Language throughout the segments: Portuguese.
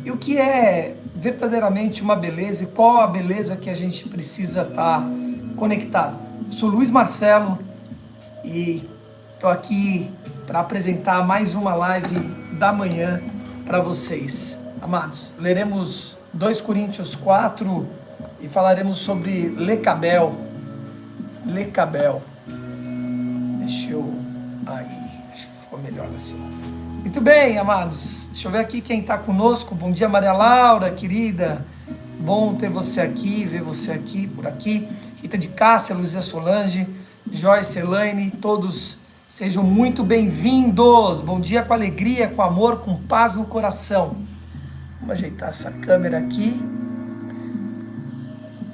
E o que é verdadeiramente uma beleza e qual a beleza que a gente precisa estar conectado. Eu sou Luiz Marcelo e estou aqui para apresentar mais uma live da manhã para vocês. Amados, leremos 2 Coríntios 4 e falaremos sobre Lecabel. Lecabel. Deixa eu... Aí, acho que ficou melhor assim. Muito bem, amados. Deixa eu ver aqui quem está conosco. Bom dia, Maria Laura, querida. Bom ter você aqui, ver você aqui, por aqui. Rita de Cássia, Luísa Solange, Joyce, Elaine, todos sejam muito bem-vindos. Bom dia com alegria, com amor, com paz no coração. Vamos ajeitar essa câmera aqui.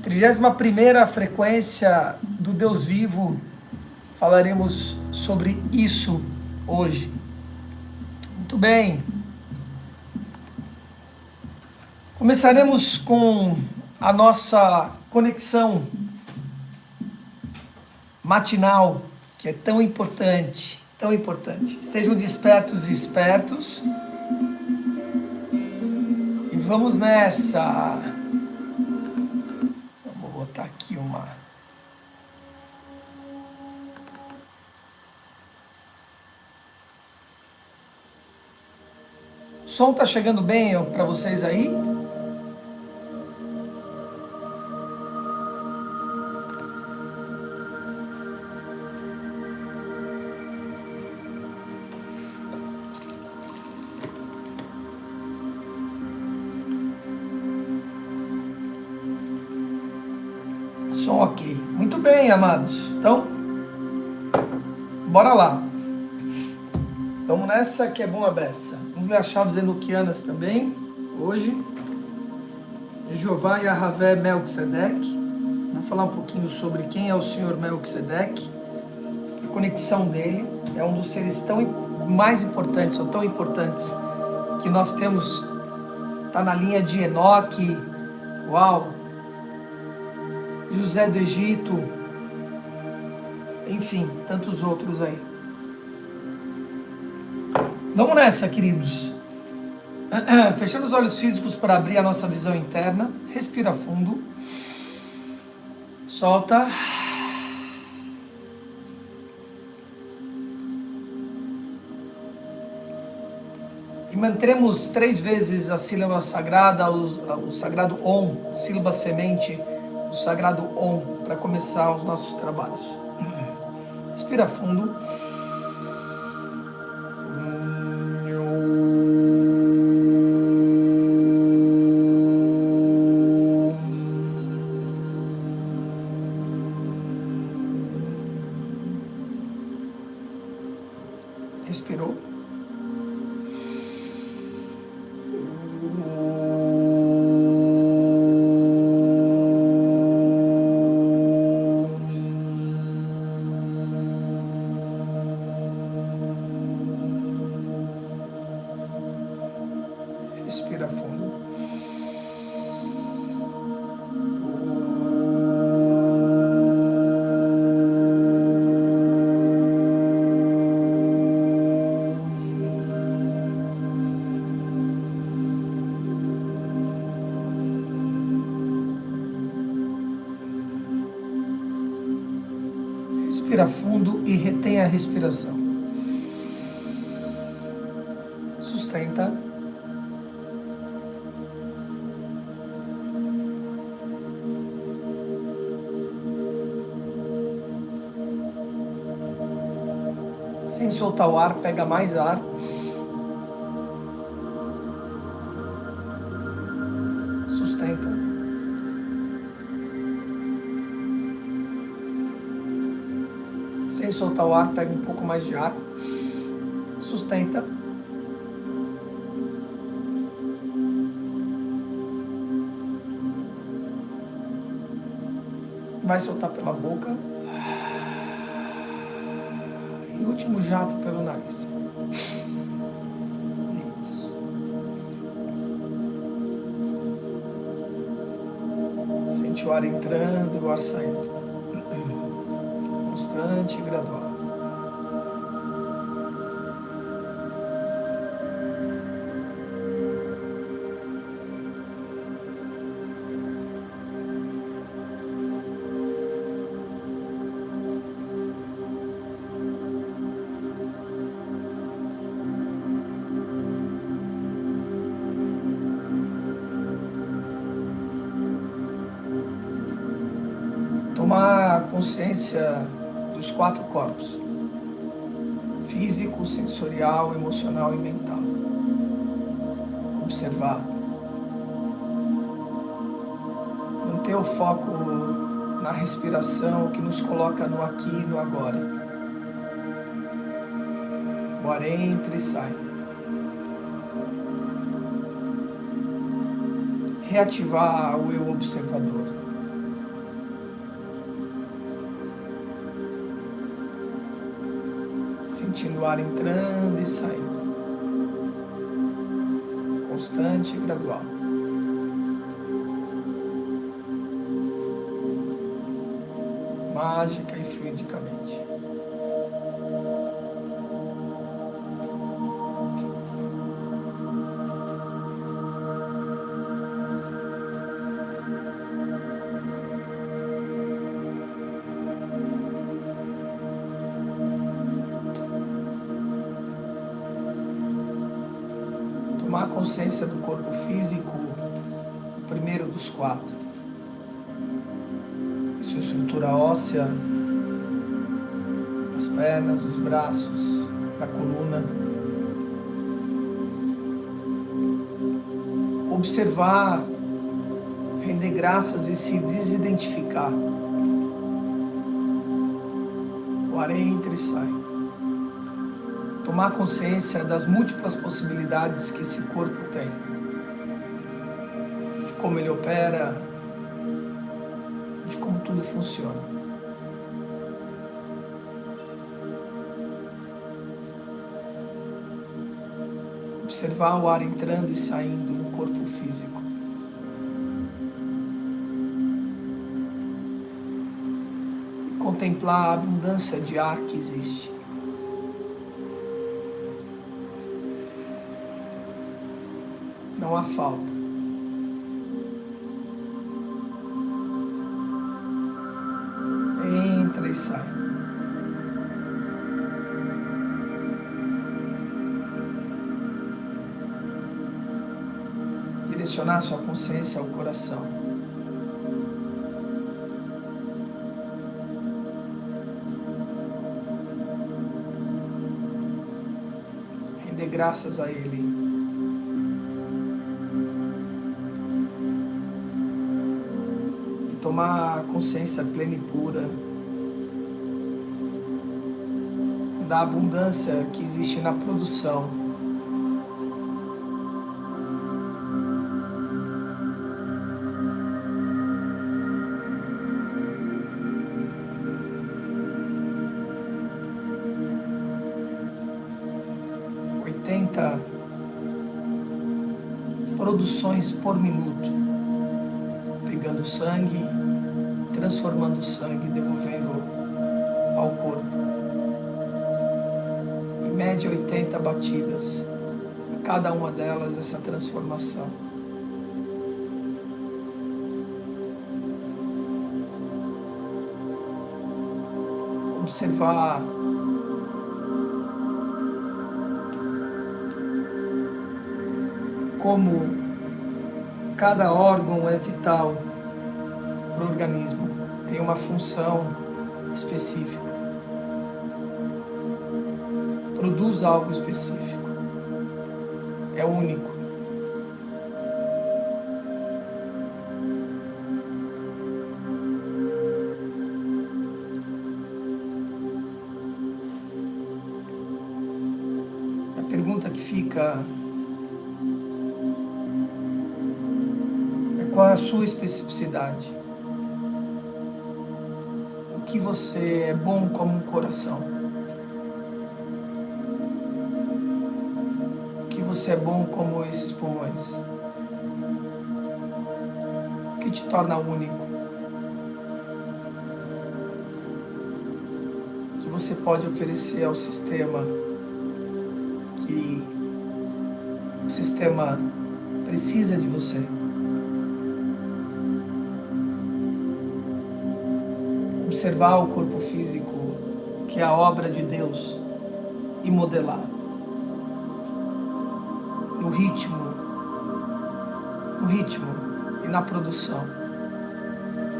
31ª frequência do Deus Vivo. Falaremos sobre isso hoje. Muito bem. Começaremos com a nossa conexão matinal, que é tão importante, tão importante. Estejam despertos e espertos. E vamos nessa. Vamos botar aqui uma... O som tá chegando bem para vocês aí? Som ok. Muito bem, amados. Então, bora lá. Vamos nessa que é bom a beça. Vamos ler as chaves enoquianas também, hoje. Jeová Yahavé Melquisedeque. Vamos falar um pouquinho sobre quem é o Senhor Melquisedeque. A conexão dele é um dos seres mais importantes, ou tão importantes, que nós temos. Está na linha de Enoque. Uau! José do Egito. Enfim, tantos outros aí. Vamos nessa, queridos. Fechando os olhos físicos para abrir a nossa visão interna. Respira fundo. Solta. E manteremos 3 vezes a sílaba sagrada, o sagrado Om, sílaba semente, o sagrado Om, para começar os nossos trabalhos. Respira fundo. Respirou. Respira fundo. Respira fundo e retém a respiração. Sustenta. Sem soltar o ar, pega mais ar. Sustenta. Sem soltar o ar, pega um pouco mais de ar. Sustenta. Vai soltar pela boca. E último jato pelo nariz. Isso. Sente o ar entrando e o ar saindo. Constante e gradual. Tomar consciência dos 4 corpos: físico, sensorial, emocional e mental. Observar. Manter o foco na respiração, que nos coloca no aqui e no agora. O ar entra e sai. Reativar o eu observador. Sentindo o ar entrando e saindo. Constante e gradual. Mágica e fluidicamente. Tomar consciência do corpo físico, o primeiro dos 4. Sua estrutura óssea, as pernas, os braços, da coluna. Observar, render graças e se desidentificar. O ar entra e sai. Tomar consciência das múltiplas possibilidades que esse corpo tem, de como ele opera, de como tudo funciona. Observar o ar entrando e saindo no corpo físico. E contemplar a abundância de ar que existe. Não há falta. Entra e sai. Direcionar sua consciência ao coração. Render graças a Ele. Tomar consciência plena e pura da abundância que existe na produção. Produções por minuto, pegando sangue, transformando o sangue, devolvendo ao corpo. Em média 80 batidas, a cada uma delas essa transformação. Observar como cada órgão é vital para o organismo, tem uma função específica, produz algo específico, é único. A pergunta que fica: qual é a sua especificidade? O que você é bom como um coração? O que você é bom como esses pulmões? O que te torna único? O que você pode oferecer ao sistema que o sistema precisa de você? Observar o corpo físico, que é a obra de Deus, e modelar no ritmo e na produção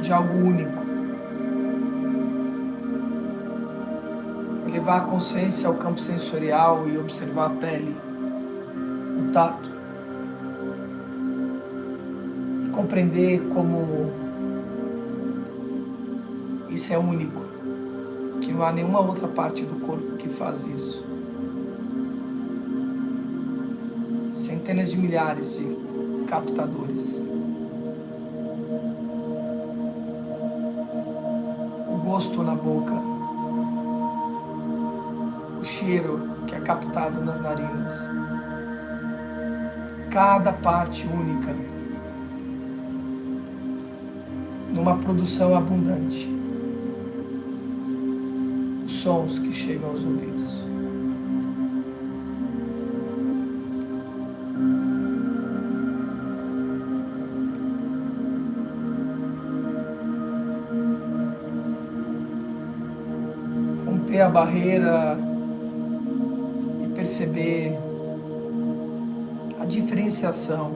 de algo único, Elevar a consciência ao campo sensorial e observar a pele, o tato. E compreender como isso é único, que não há nenhuma outra parte do corpo que faz isso. Centenas de milhares de captadores. O gosto na boca, o cheiro que é captado nas narinas. Cada parte única, numa produção abundante. Os sons que chegam aos ouvidos. Romper a barreira e perceber a diferenciação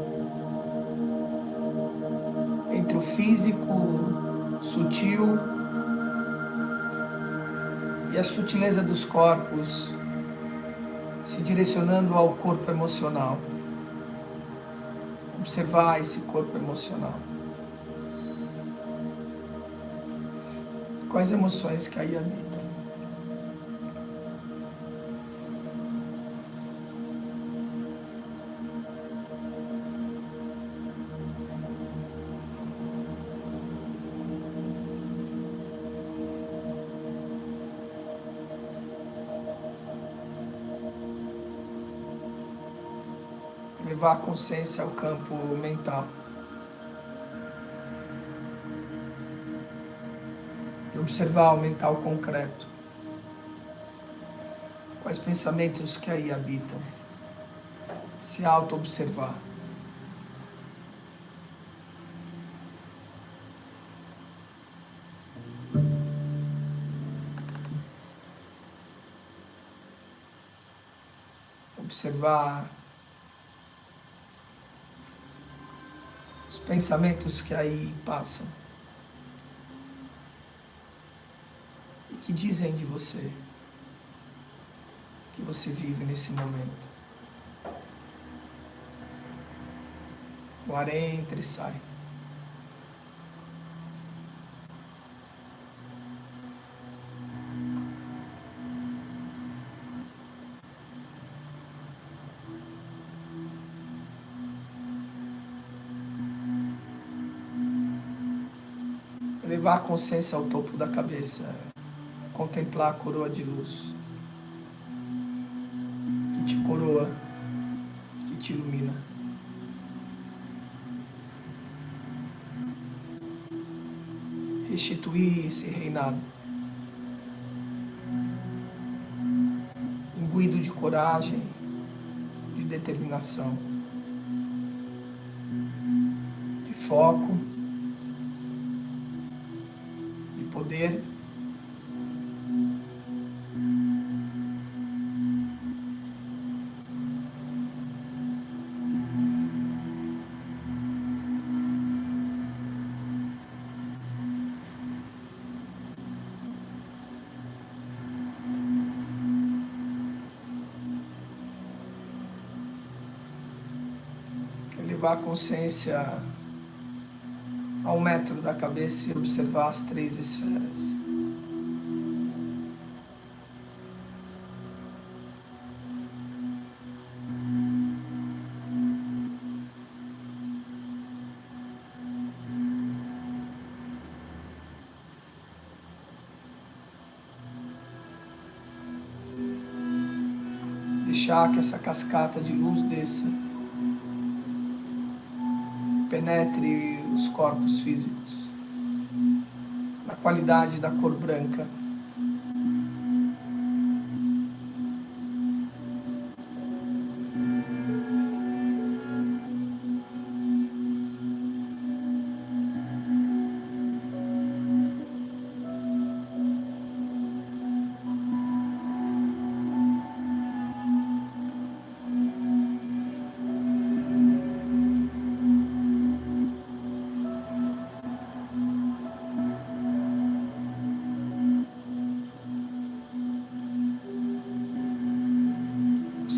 entre o físico sutil e a sutileza dos corpos se direcionando ao corpo emocional. Observar esse corpo emocional. Quais emoções que aí habitam? Levar a consciência ao campo mental. E observar o mental concreto. Quais pensamentos que aí habitam. Se auto-observar. Observar os pensamentos que aí passam e que dizem de você, que você vive nesse momento. O ar entra e sai. Levar a consciência ao topo da cabeça, contemplar a coroa de luz que te coroa, que te ilumina. Restituir esse reinado, imbuído de coragem, de determinação, de foco, de poder. Levar a consciência a 1 metro da cabeça e observar as 3 esferas. Deixar que essa cascata de luz desça, penetre os corpos físicos, na qualidade da cor branca.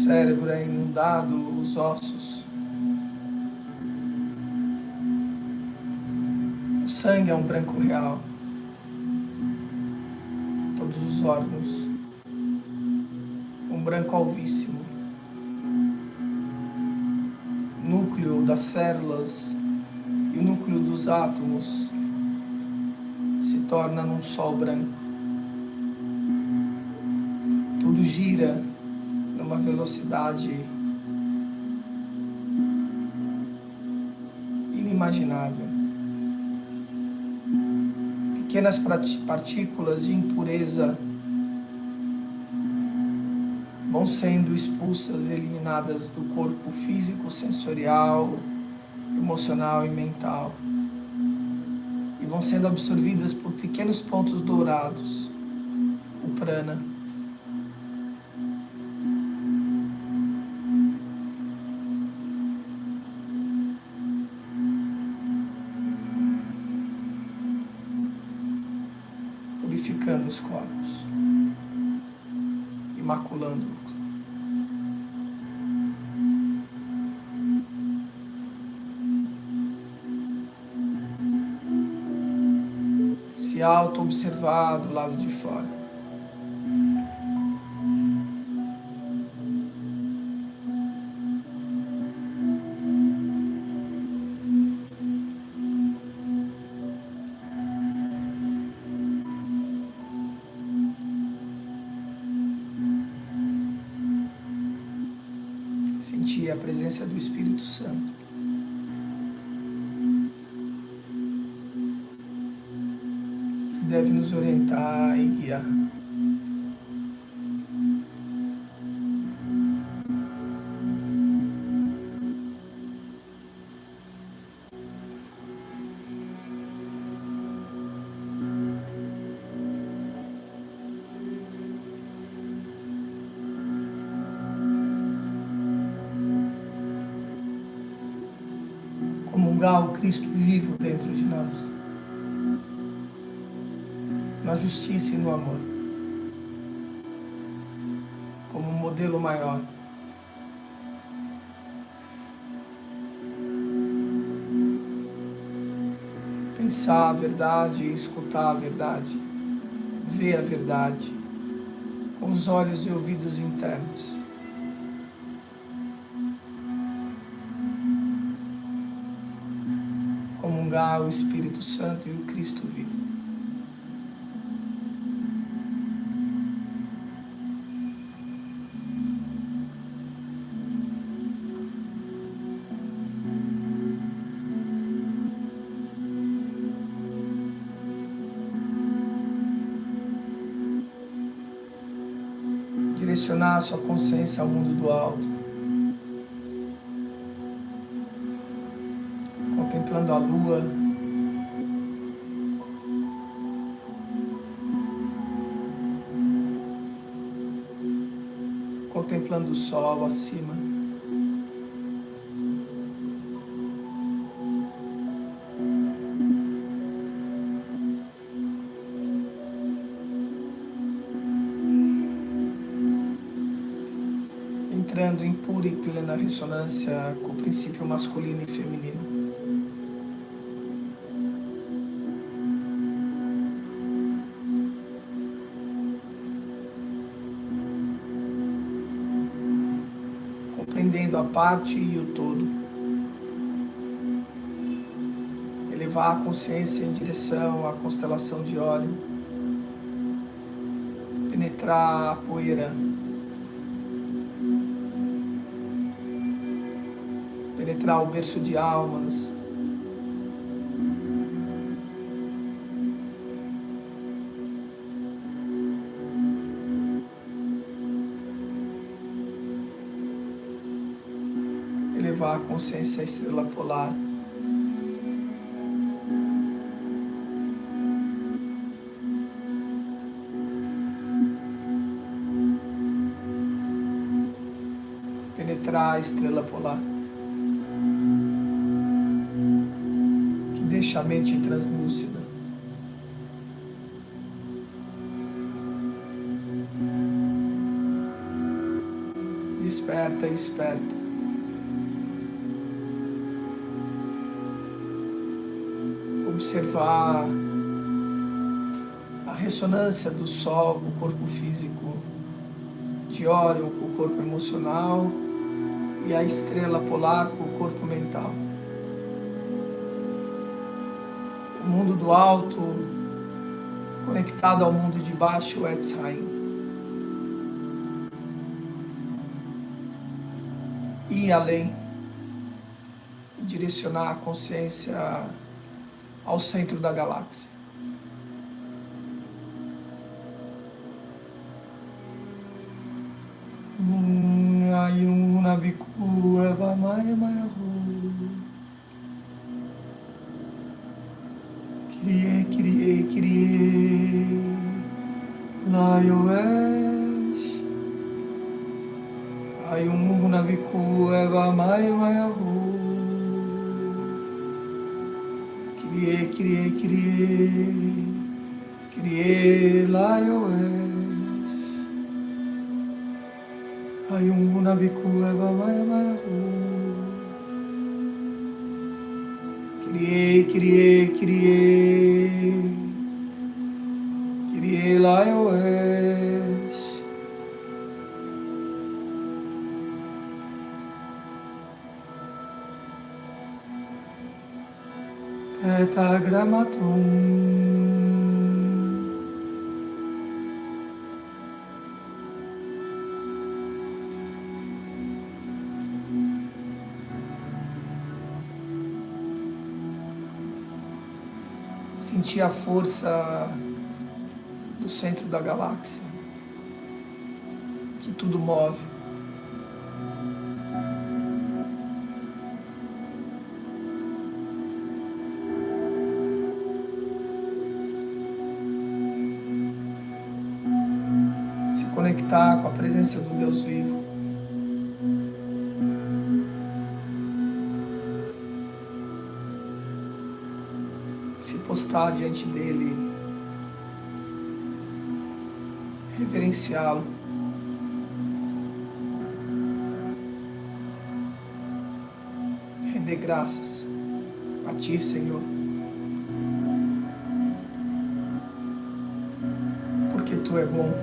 cérebro é inundado, os ossos. O sangue é um branco real. Todos os órgãos, um branco alvíssimo. O núcleo das células e o núcleo dos átomos se torna num sol branco. Tudo gira numa velocidade inimaginável. Pequenas partículas de impureza vão sendo expulsas, eliminadas do corpo físico, sensorial, emocional e mental, e vão sendo absorvidas por pequenos pontos dourados, o prana. Purificando os corpos, imaculando-os. Se auto-observar do lado de fora. Sentir a presença do Espírito Santo. Que deve nos orientar e guiar. Comungar o Cristo vivo dentro de nós, na justiça e no amor, como um modelo maior. Pensar a verdade, escutar a verdade, ver a verdade, com os olhos e ouvidos internos. Comungar o Espírito Santo e o Cristo vivo. Direcionar a sua consciência ao mundo do alto, contemplando a lua, contemplando o sol acima, entrando em pura e plena ressonância com o princípio masculino e feminino. Compreendendo a parte e o todo. Elevar a consciência em direção à constelação de Órion. Penetrar a poeira. Penetrar o berço de almas. Elevar a consciência à estrela polar. Penetrar a estrela polar. Deixa a mente translúcida. Desperta atenta e esperta. Observar a ressonância do Sol com o corpo físico, de Órion com o corpo emocional e a estrela polar com o corpo mental. O mundo do alto conectado ao mundo de baixo, o Etz Haim. Ir além e direcionar a consciência ao centro da galáxia. Ayuna biku eva maya maya hu. Kyrie Laioesh. Ayuna biku eva maya maya hu. Kyrie Laioesh. Ayuna biku eva maya maya hu. Kyrie Laioesh. Tetragrammaton. Sentir a força do centro da galáxia, que tudo move. Se conectar com a presença do Deus vivo. Se postar diante dele, reverenciá-lo, render graças a Ti, Senhor, porque Tu é bom,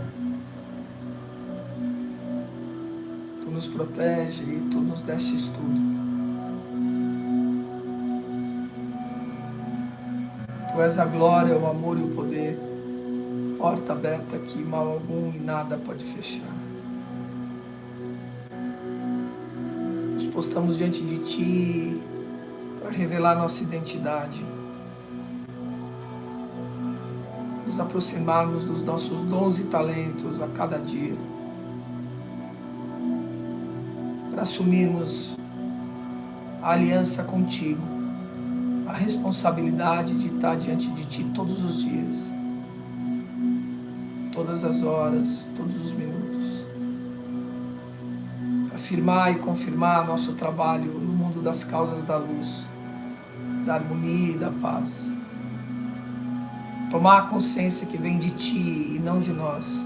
Tu nos protege e Tu nos destes tudo. Tu és a glória, o amor e o poder, porta aberta que mal algum e nada pode fechar. Nos postamos diante de Ti para revelar nossa identidade, nos aproximarmos dos nossos dons e talentos a cada dia, para assumirmos a aliança contigo, a responsabilidade de estar diante de Ti todos os dias, todas as horas, todos os minutos, para afirmar e confirmar nosso trabalho no mundo das causas da luz, da harmonia e da paz. Tomar a consciência que vem de Ti e não de nós,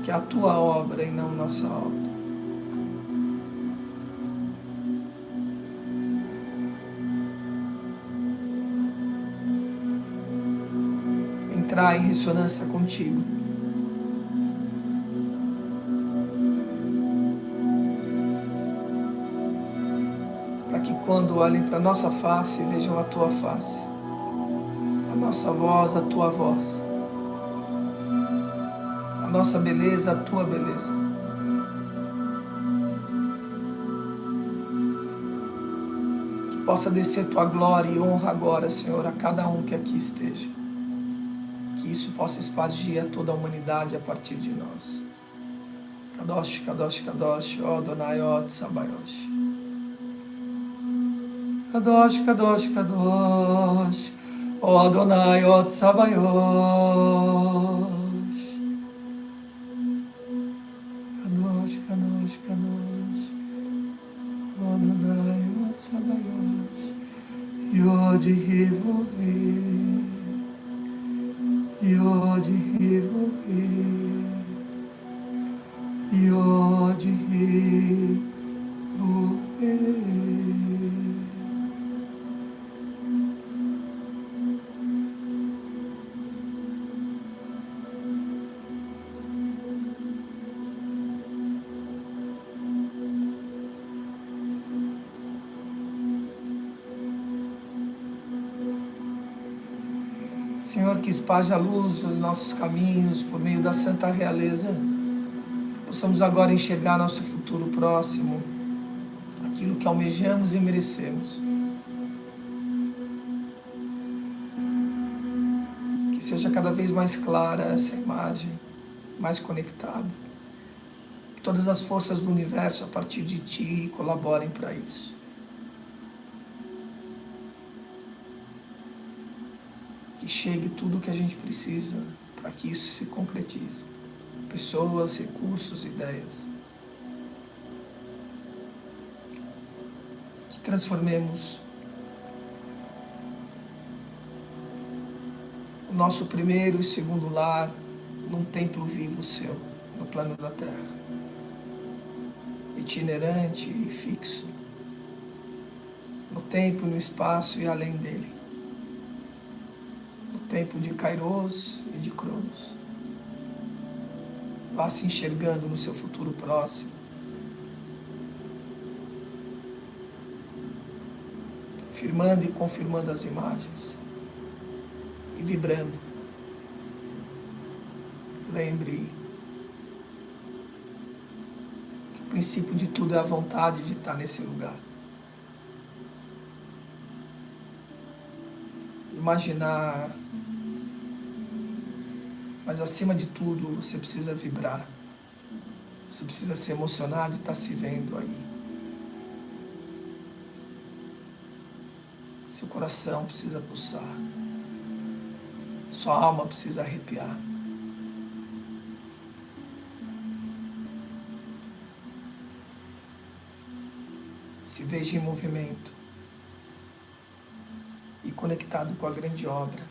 que é a Tua obra e não nossa obra. Entrar em ressonância contigo. Para que quando olhem para a nossa face, vejam a Tua face. A nossa voz, a Tua voz. A nossa beleza, a Tua beleza. Que possa descer Tua glória e honra agora, Senhor, a cada um que aqui esteja. Que isso possa espargir a toda a humanidade a partir de nós. Kadosh, Kadosh, Kadosh, ó Adonai, ó Tsabayosh. Kadosh, Kadosh, Kadosh, ó Adonai, ó Tsabayosh. Kadosh, Kadosh, Kadosh, ó Adonai, ó Tsabayosh. Yod Hivohi. Yod Hivohi, Yod Senhor, que esparge a luz nos nossos caminhos por meio da Santa Realeza, possamos agora enxergar nosso futuro próximo, aquilo que almejamos e merecemos. Que seja cada vez mais clara essa imagem, mais conectada. Que todas as forças do universo a partir de Ti colaborem para isso. Que chegue tudo o que a gente precisa para que isso se concretize. Pessoas, recursos, ideias. Que transformemos o nosso primeiro e segundo lar num templo vivo seu, no plano da Terra. Itinerante e fixo. No tempo, no espaço e além dele. No tempo de Kairos e de Cronos. Vá se enxergando no seu futuro próximo. Firmando e confirmando as imagens. E vibrando. Lembre que o princípio de tudo é a vontade de estar nesse lugar. Imaginar, mas acima de tudo você precisa vibrar. Você precisa se emocionar de estar se vendo aí. Seu coração precisa pulsar. Sua alma precisa arrepiar. Se veja em movimento e conectado com a grande obra.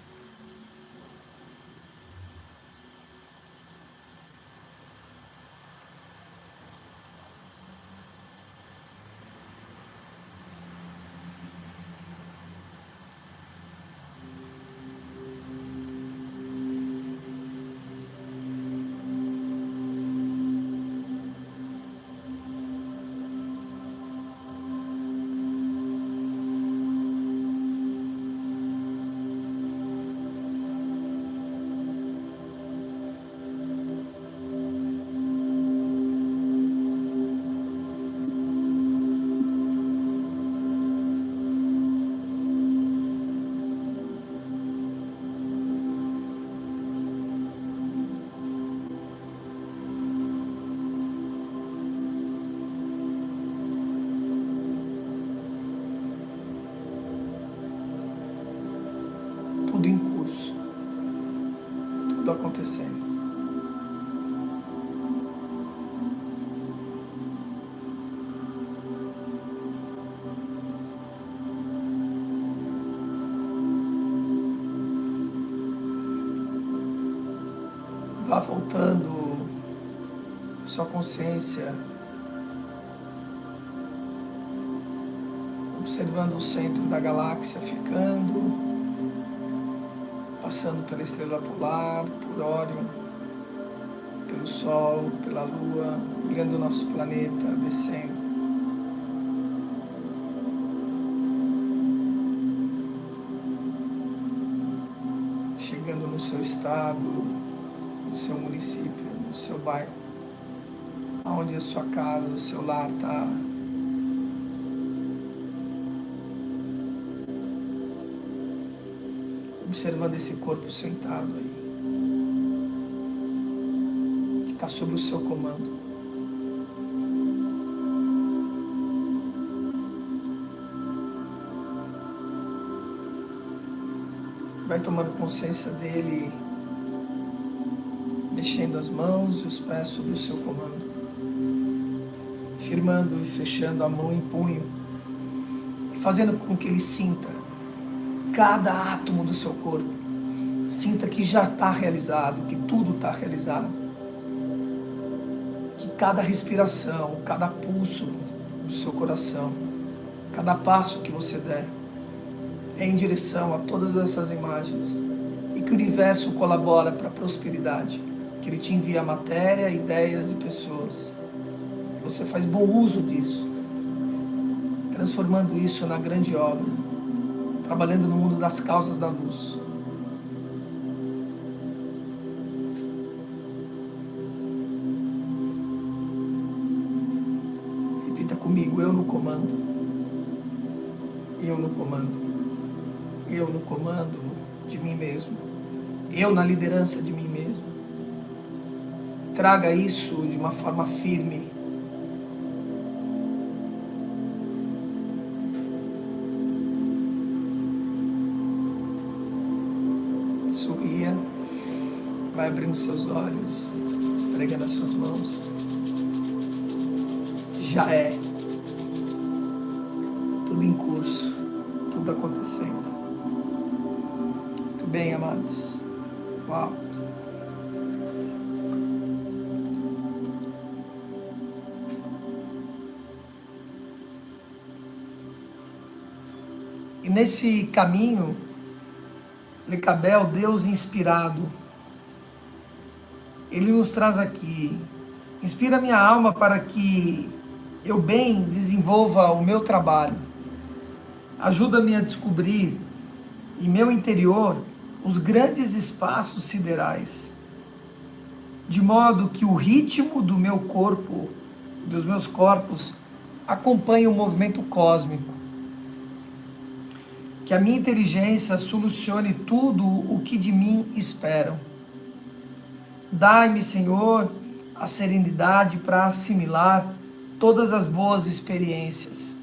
Tudo em curso, tudo acontecendo. Vá voltando a sua consciência, observando o centro da galáxia ficando, passando pela estrela polar, por Órion, pelo Sol, pela Lua, olhando o nosso planeta, descendo. Chegando no seu estado, no seu município, no seu bairro, aonde a sua casa, o seu lar está. Observando esse corpo sentado aí, que está sob o seu comando. Vai tomando consciência dele, mexendo as mãos e os pés sob o seu comando, firmando e fechando a mão em punho, e fazendo com que ele sinta cada átomo do seu corpo. Sinta que já está realizado, que tudo está realizado. Que cada respiração, cada pulso do seu coração, cada passo que você der, é em direção a todas essas imagens. E que o universo colabora para a prosperidade. Que ele te envia matéria, ideias e pessoas. E você faz bom uso disso, transformando isso na grande obra. Trabalhando no mundo das causas da luz. Eu no comando. Eu no comando de mim mesmo. Eu na liderança de mim mesmo. Traga isso de uma forma firme. Sorria. Vai abrindo seus olhos. Esfregando as suas mãos. Já é. Tudo em curso. Tudo acontecendo. Muito bem, amados. Uau. E nesse caminho, Lecabel, Deus inspirado, Ele nos traz aqui, inspira minha alma para que eu bem desenvolva o meu trabalho, ajuda-me a descobrir em meu interior os grandes espaços siderais, de modo que o ritmo do meu corpo, dos meus corpos, acompanhe o movimento cósmico. Que a minha inteligência solucione tudo o que de mim esperam. Dai-me, Senhor, a serenidade para assimilar todas as boas experiências.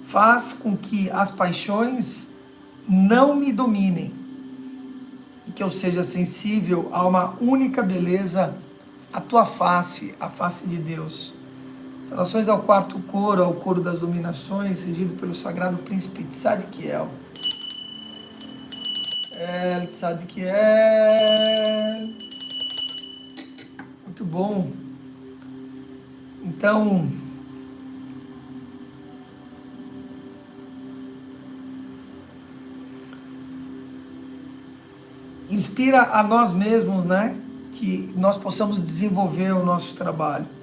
Faz com que as paixões não me dominem e que eu seja sensível a uma única beleza, a tua face, a face de Deus. Saudações ao quarto coro, ao coro das dominações, regido pelo sagrado príncipe Tzadkiel. Tzadkiel. Muito bom. Então, inspira a nós mesmos, né? Que nós possamos desenvolver o nosso trabalho.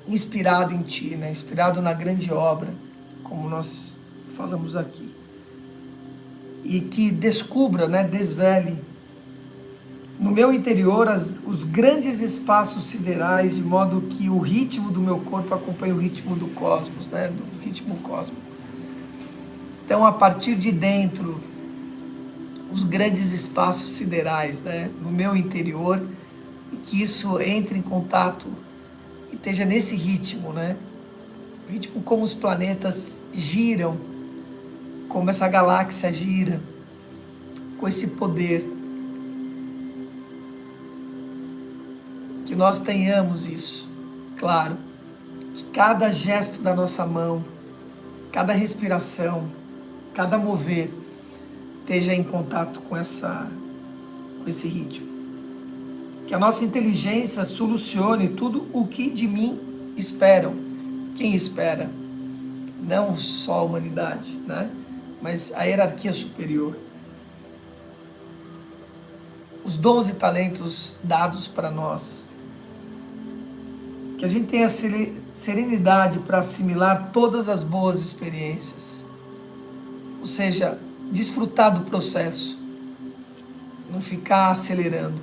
Inspirado em Ti, né? Inspirado na grande obra, como nós falamos aqui. E que descubra, né? Desvele no meu interior os grandes espaços siderais, de modo que o ritmo do meu corpo acompanhe o ritmo do cosmos, né? Do ritmo cósmico. Então, a partir de dentro, os grandes espaços siderais, né? No meu interior, e que isso entre em contato e esteja nesse ritmo, né? O ritmo como os planetas giram, como essa galáxia gira, com esse poder. Que nós tenhamos isso, claro. Que cada gesto da nossa mão, cada respiração, cada mover, esteja em contato com esse ritmo. Que a nossa inteligência solucione tudo o que de mim esperam. Quem espera? Não só a humanidade, né? Mas a hierarquia superior. Os dons e talentos dados para nós. Que a gente tenha serenidade para assimilar todas as boas experiências. Ou seja, desfrutar do processo. Não ficar acelerando.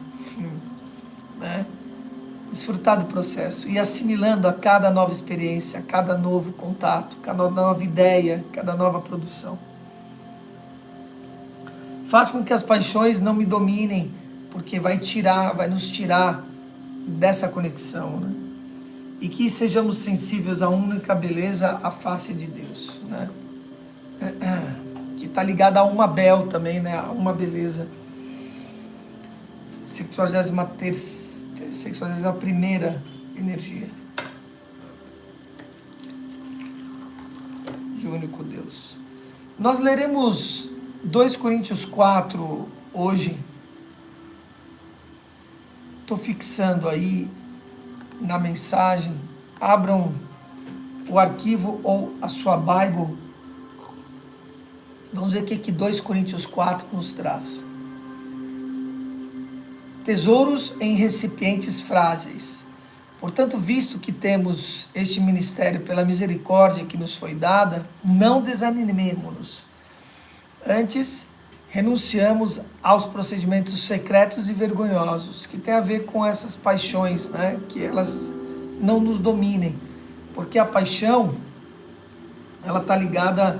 Né? Desfrutar do processo e assimilando a cada nova experiência, a cada novo contato, cada nova ideia, cada nova produção. Faz com que as paixões não me dominem, porque vai nos tirar dessa conexão, né? E que sejamos sensíveis à única beleza, a face de Deus, né? Que está ligada a uma bel também, né? A uma beleza. 61ª energia de único Deus. Nós leremos 2 Coríntios 4 hoje. Estou fixando aí na mensagem. Abram o arquivo ou a sua Bible. Vamos ver o que 2 Coríntios 4 nos traz. Tesouros em recipientes frágeis. Portanto, visto que temos este ministério pela misericórdia que nos foi dada, não desanimemo-nos. Antes, renunciamos aos procedimentos secretos e vergonhosos, que tem a ver com essas paixões, né? Que elas não nos dominem. Porque a paixão, ela está ligada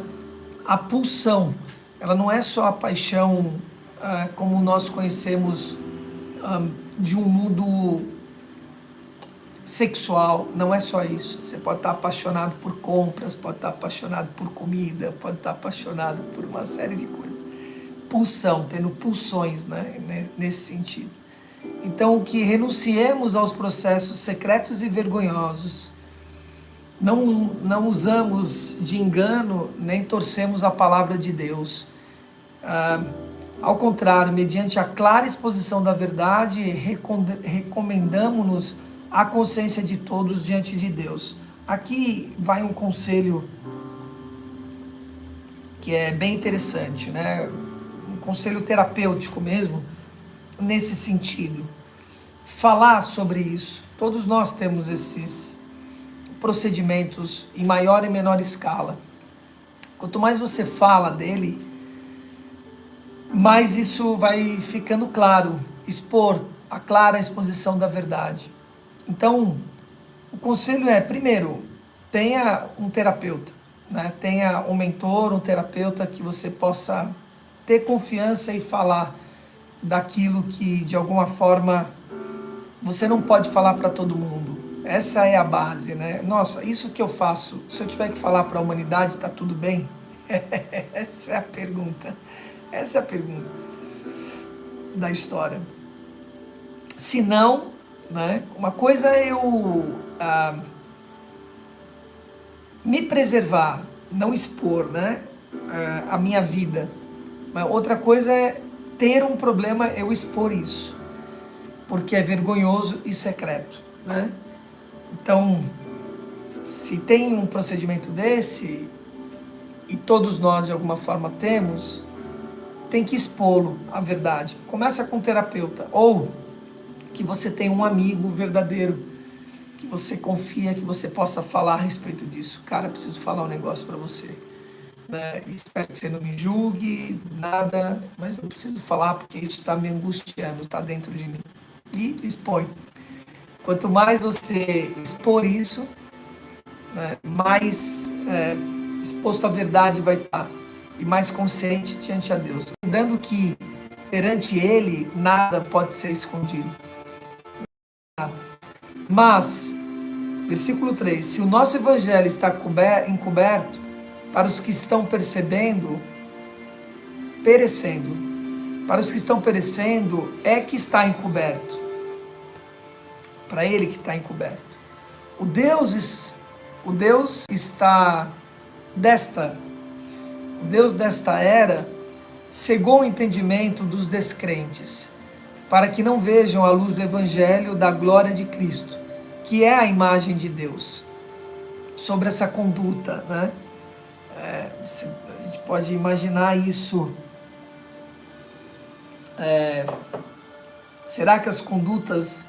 a pulsão, ela não é só a paixão como nós conhecemos de um mundo sexual, não é só isso. Você pode estar apaixonado por compras, pode estar apaixonado por comida, pode estar apaixonado por uma série de coisas. Pulsão, tendo pulsões, né, nesse sentido. Então, que renunciemos aos processos secretos e vergonhosos, não usamos de engano, nem torcemos a palavra de Deus. Ao contrário, mediante a clara exposição da verdade, recomendamos-nos à consciência de todos diante de Deus. Aqui vai um conselho que é bem interessante, né? Um conselho terapêutico mesmo, nesse sentido. Falar sobre isso. Todos nós temos esses procedimentos em maior e menor escala. Quanto mais você fala dele, mais isso vai ficando claro. Expor a clara exposição da verdade. Então, o conselho é, primeiro, tenha um terapeuta, né? Tenha um mentor, um terapeuta que você possa ter confiança e falar daquilo que, de alguma forma, você não pode falar para todo mundo. Essa é a base, né? Nossa, isso que eu faço, se eu tiver que falar para a humanidade, tá tudo bem? Essa é a pergunta. Essa é a pergunta da história. Se não, né? Uma coisa é eu me preservar, não expor, né? A minha vida. Mas outra coisa é ter um problema, eu expor isso, porque é vergonhoso e secreto, né? Então, se tem um procedimento desse, e todos nós de alguma forma temos, tem que expô-lo, a verdade. Começa com um terapeuta, ou que você tenha um amigo verdadeiro, que você confia, que você possa falar a respeito disso. Cara, preciso falar um negócio para você. Né? Espero que você não me julgue, nada, mas eu preciso falar porque isso está me angustiando, está dentro de mim. E expõe. Quanto mais você expor isso, né, mais exposto à verdade vai estar e mais consciente diante a Deus. Lembrando que perante Ele nada pode ser escondido. Nada. Mas, versículo 3, se o nosso evangelho está encoberto, para os que estão perecendo, para os que estão perecendo é que está encoberto. Para ele que está encoberto. O Deus desta era cegou o entendimento dos descrentes, para que não vejam a luz do Evangelho da glória de Cristo, que é a imagem de Deus. Sobre essa conduta, né? A gente pode imaginar isso. Será que as condutas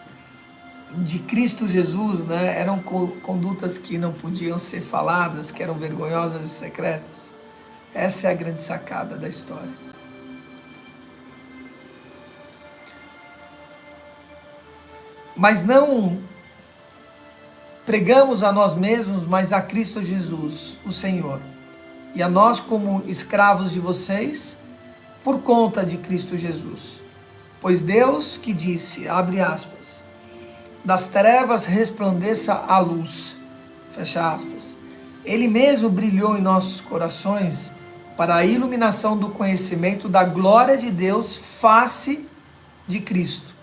de Cristo Jesus, né, eram condutas que não podiam ser faladas, que eram vergonhosas e secretas? Essa é a grande sacada da história. Mas não pregamos a nós mesmos, mas a Cristo Jesus, o Senhor, e a nós como escravos de vocês, por conta de Cristo Jesus. Pois Deus que disse, abre aspas, das trevas resplandeça a luz, fecha aspas. Ele mesmo brilhou em nossos corações para a iluminação do conhecimento da glória de Deus face de Cristo,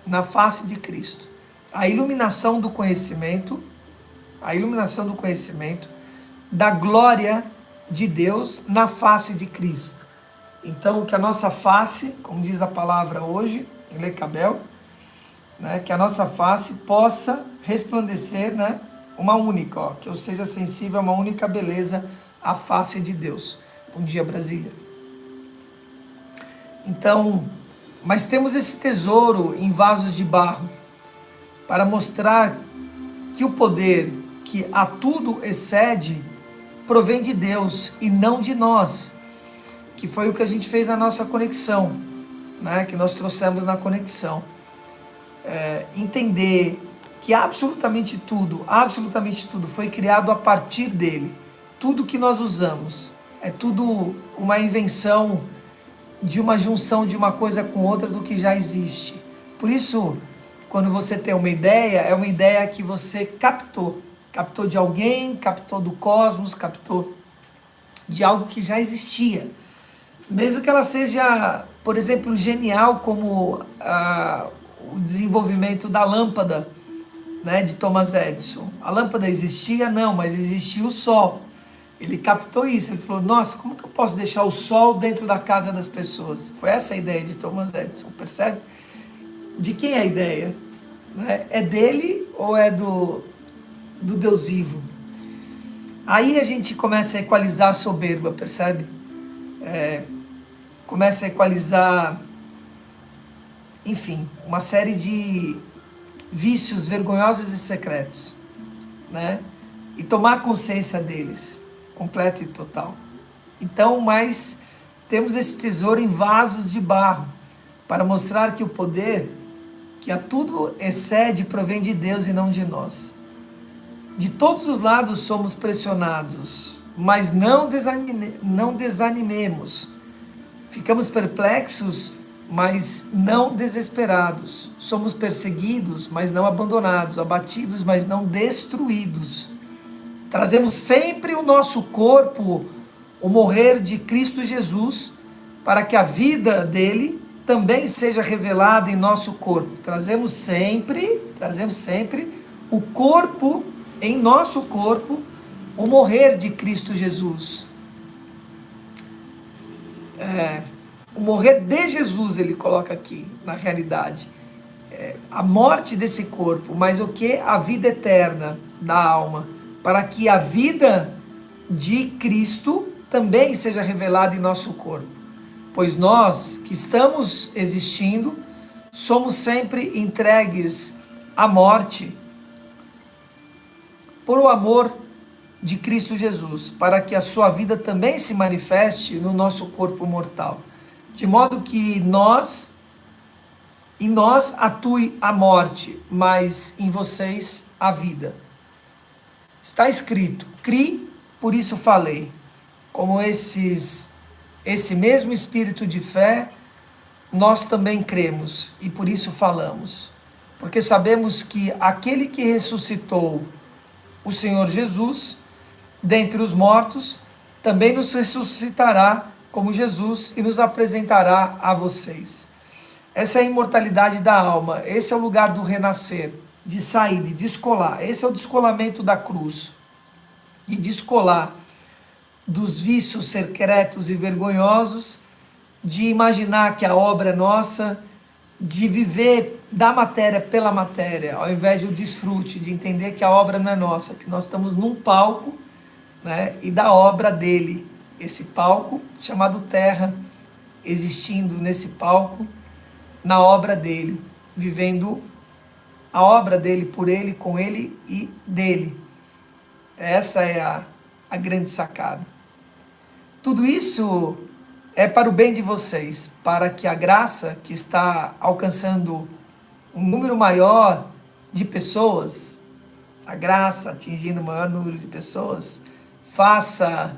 na face de Cristo. A iluminação do conhecimento da glória de Deus na face de Cristo. Então, que a nossa face, como diz a palavra hoje, em Lecabel, né, que a nossa face possa resplandecer, né, uma única, que eu seja sensível a uma única beleza, a face de Deus. Bom dia, Brasília. Então, mas temos esse tesouro em vasos de barro, para mostrar que o poder que a tudo excede provém de Deus e não de nós, que foi o que a gente fez na nossa conexão, né, que nós trouxemos na conexão. Entender que absolutamente tudo foi criado a partir dele. Tudo que nós usamos, É tudo uma invenção de uma junção de uma coisa com outra do que já existe. Por isso, quando você tem uma ideia, é uma ideia que você captou. Captou de alguém, captou do cosmos, captou de algo que já existia. Mesmo que ela seja, por exemplo, genial, como o desenvolvimento da lâmpada, né, de Thomas Edison. A lâmpada existia? Não, mas existia o sol. Ele captou isso, ele falou, nossa, como que eu posso deixar o sol dentro da casa das pessoas? Foi essa a ideia de Thomas Edison, percebe? De quem é a ideia? Né? É dele ou é do Deus vivo? Aí a gente começa a equalizar a soberba, percebe? Começa a equalizar, enfim, uma série de vícios vergonhosos e secretos, né? E tomar consciência deles, completa e total. Então, mas temos esse tesouro em vasos de barro, para mostrar que o poder que a tudo excede provém de Deus e não de nós. De todos os lados somos pressionados, mas não desanimemos. Ficamos perplexos, mas não desesperados. Somos perseguidos, mas não abandonados, abatidos, mas não destruídos. Trazemos sempre o nosso corpo, o morrer de Cristo Jesus, para que a vida dele também seja revelada em nosso corpo. Trazemos sempre o corpo, em nosso corpo, o morrer de Cristo Jesus. O morrer de Jesus, ele coloca aqui, na realidade. A morte desse corpo, mas o que? A vida eterna da alma, para que a vida de Cristo também seja revelada em nosso corpo. Pois nós, que estamos existindo, somos sempre entregues à morte por o amor de Cristo Jesus, para que a sua vida também se manifeste no nosso corpo mortal. De modo que em nós atue a morte, mas em vocês a vida. Está escrito, cri, por isso falei. Como esse mesmo espírito de fé, nós também cremos e por isso falamos. Porque sabemos que aquele que ressuscitou o Senhor Jesus dentre os mortos, também nos ressuscitará como Jesus e nos apresentará a vocês. Essa é a imortalidade da alma, esse é o lugar do renascer, de sair, de descolar. Esse é o descolamento da cruz, de descolar dos vícios secretos e vergonhosos, de imaginar que a obra é nossa, de viver da matéria pela matéria, ao invés do desfrute, de entender que a obra não é nossa, que nós estamos num palco, né, e da obra dele, esse palco chamado terra, existindo nesse palco, na obra dele, vivendo a obra dele, por ele, com ele e dele. Essa é a grande sacada. Tudo isso é para o bem de vocês, para que a graça que está alcançando um número maior de pessoas, a graça atingindo o maior número de pessoas, faça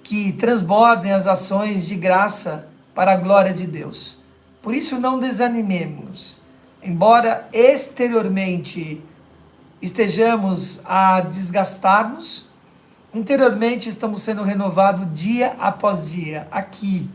que transbordem as ações de graça para a glória de Deus. Por isso não desanimemos, embora exteriormente estejamos a desgastar-nos, interiormente estamos sendo renovados dia após dia, aqui,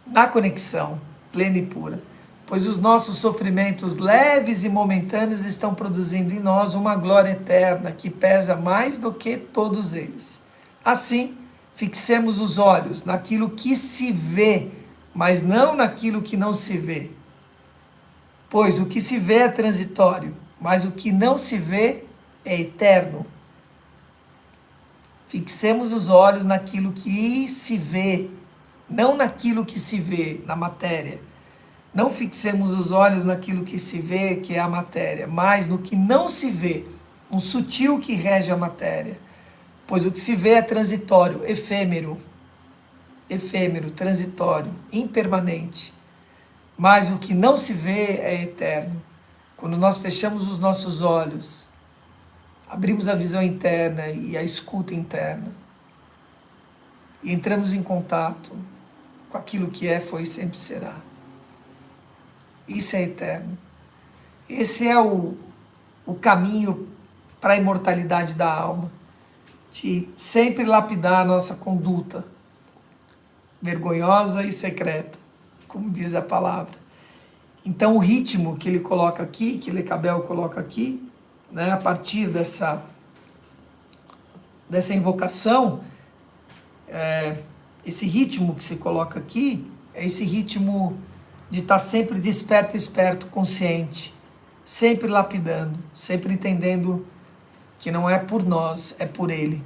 na conexão plena e pura, pois os nossos sofrimentos leves e momentâneos estão produzindo em nós uma glória eterna que pesa mais do que todos eles. Assim, fixemos os olhos naquilo que se vê, mas não naquilo que não se vê. Pois o que se vê é transitório, mas o que não se vê é eterno. Fixemos os olhos naquilo que se vê, não naquilo que se vê na matéria. Não fixemos os olhos naquilo que se vê, que é a matéria, mas no que não se vê, um sutil que rege a matéria. Pois o que se vê é transitório, efêmero, transitório, impermanente. Mas o que não se vê é eterno. Quando nós fechamos os nossos olhos, abrimos a visão interna e a escuta interna, e entramos em contato com aquilo que é, foi e sempre será. Isso é eterno. Esse é o caminho para a imortalidade da alma, de sempre lapidar a nossa conduta vergonhosa e secreta, como diz a palavra. Então o ritmo que ele coloca aqui, que Lecabel coloca aqui, né, a partir dessa invocação, esse ritmo que se coloca aqui, é esse ritmo de estar sempre desperto, esperto, consciente, sempre lapidando, sempre entendendo que não é por nós, é por Ele.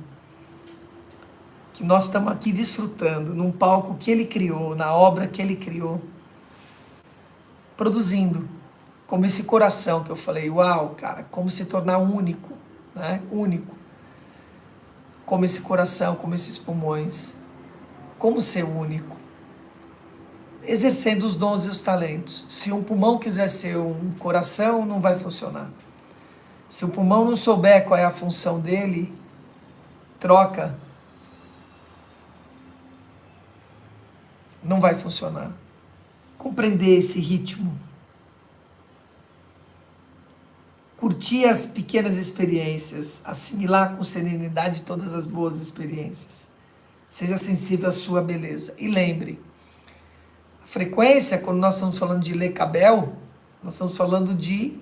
Que nós estamos aqui desfrutando num palco que Ele criou, na obra que Ele criou, produzindo, como esse coração que eu falei, uau, cara, como se tornar único, né? Único. Como esse coração, como esses pulmões, como ser único. Exercendo os dons e os talentos. Se um pulmão quiser ser um coração, não vai funcionar. Se o pulmão não souber qual é a função dele, troca, não vai funcionar. Compreender esse ritmo. Curtir as pequenas experiências, assimilar com serenidade todas as boas experiências. Seja sensível à sua beleza. E lembre, a frequência, quando nós estamos falando de Lecabel, nós estamos falando de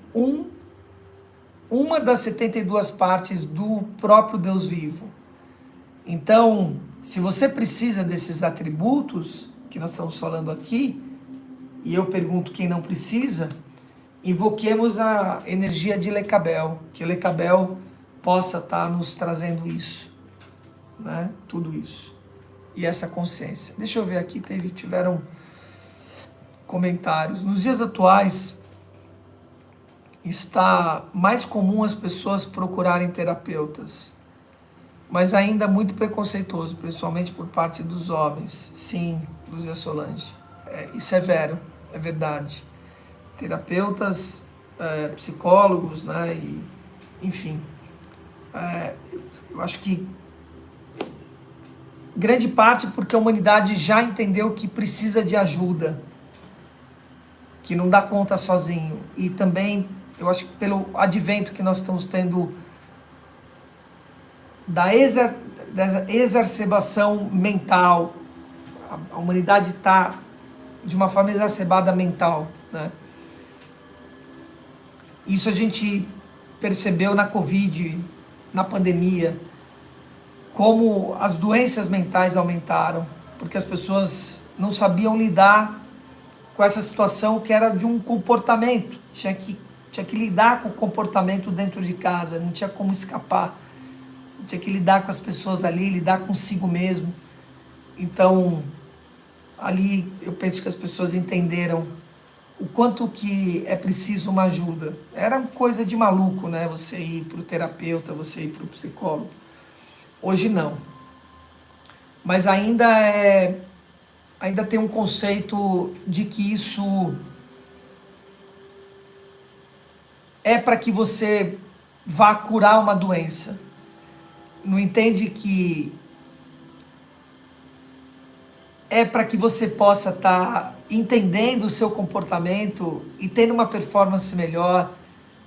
uma das 72 partes do próprio Deus vivo. Então, se você precisa desses atributos que nós estamos falando aqui, e eu pergunto quem não precisa, invoquemos a energia de Lecabel, que Lecabel possa estar nos trazendo isso, né? Tudo isso. E essa consciência. Deixa eu ver aqui, tiveram comentários. Nos dias atuais, está mais comum as pessoas procurarem terapeutas, mas ainda muito preconceituoso, principalmente por parte dos homens. Sim, Luzia Solange. Isso é vero, é verdade. Terapeutas, psicólogos, né? E, enfim, eu acho que grande parte porque a humanidade já entendeu que precisa de ajuda, que não dá conta sozinho. E também, eu acho que pelo advento que nós estamos tendo da exacerbação mental, a humanidade está de uma forma exacerbada mental, né? Isso a gente percebeu na Covid, na pandemia, como as doenças mentais aumentaram, porque as pessoas não sabiam lidar com essa situação que era de um comportamento, tinha que lidar com o comportamento dentro de casa, não tinha como escapar, tinha que lidar com as pessoas ali, lidar consigo mesmo. Então, ali eu penso que as pessoas entenderam o quanto que é preciso uma ajuda. Era coisa de maluco, né? Você ir para o terapeuta, você ir para o psicólogo. Hoje não. Mas ainda tem um conceito de que isso é para que você vá curar uma doença. Não entende que é para que você possa estar entendendo o seu comportamento e tendo uma performance melhor,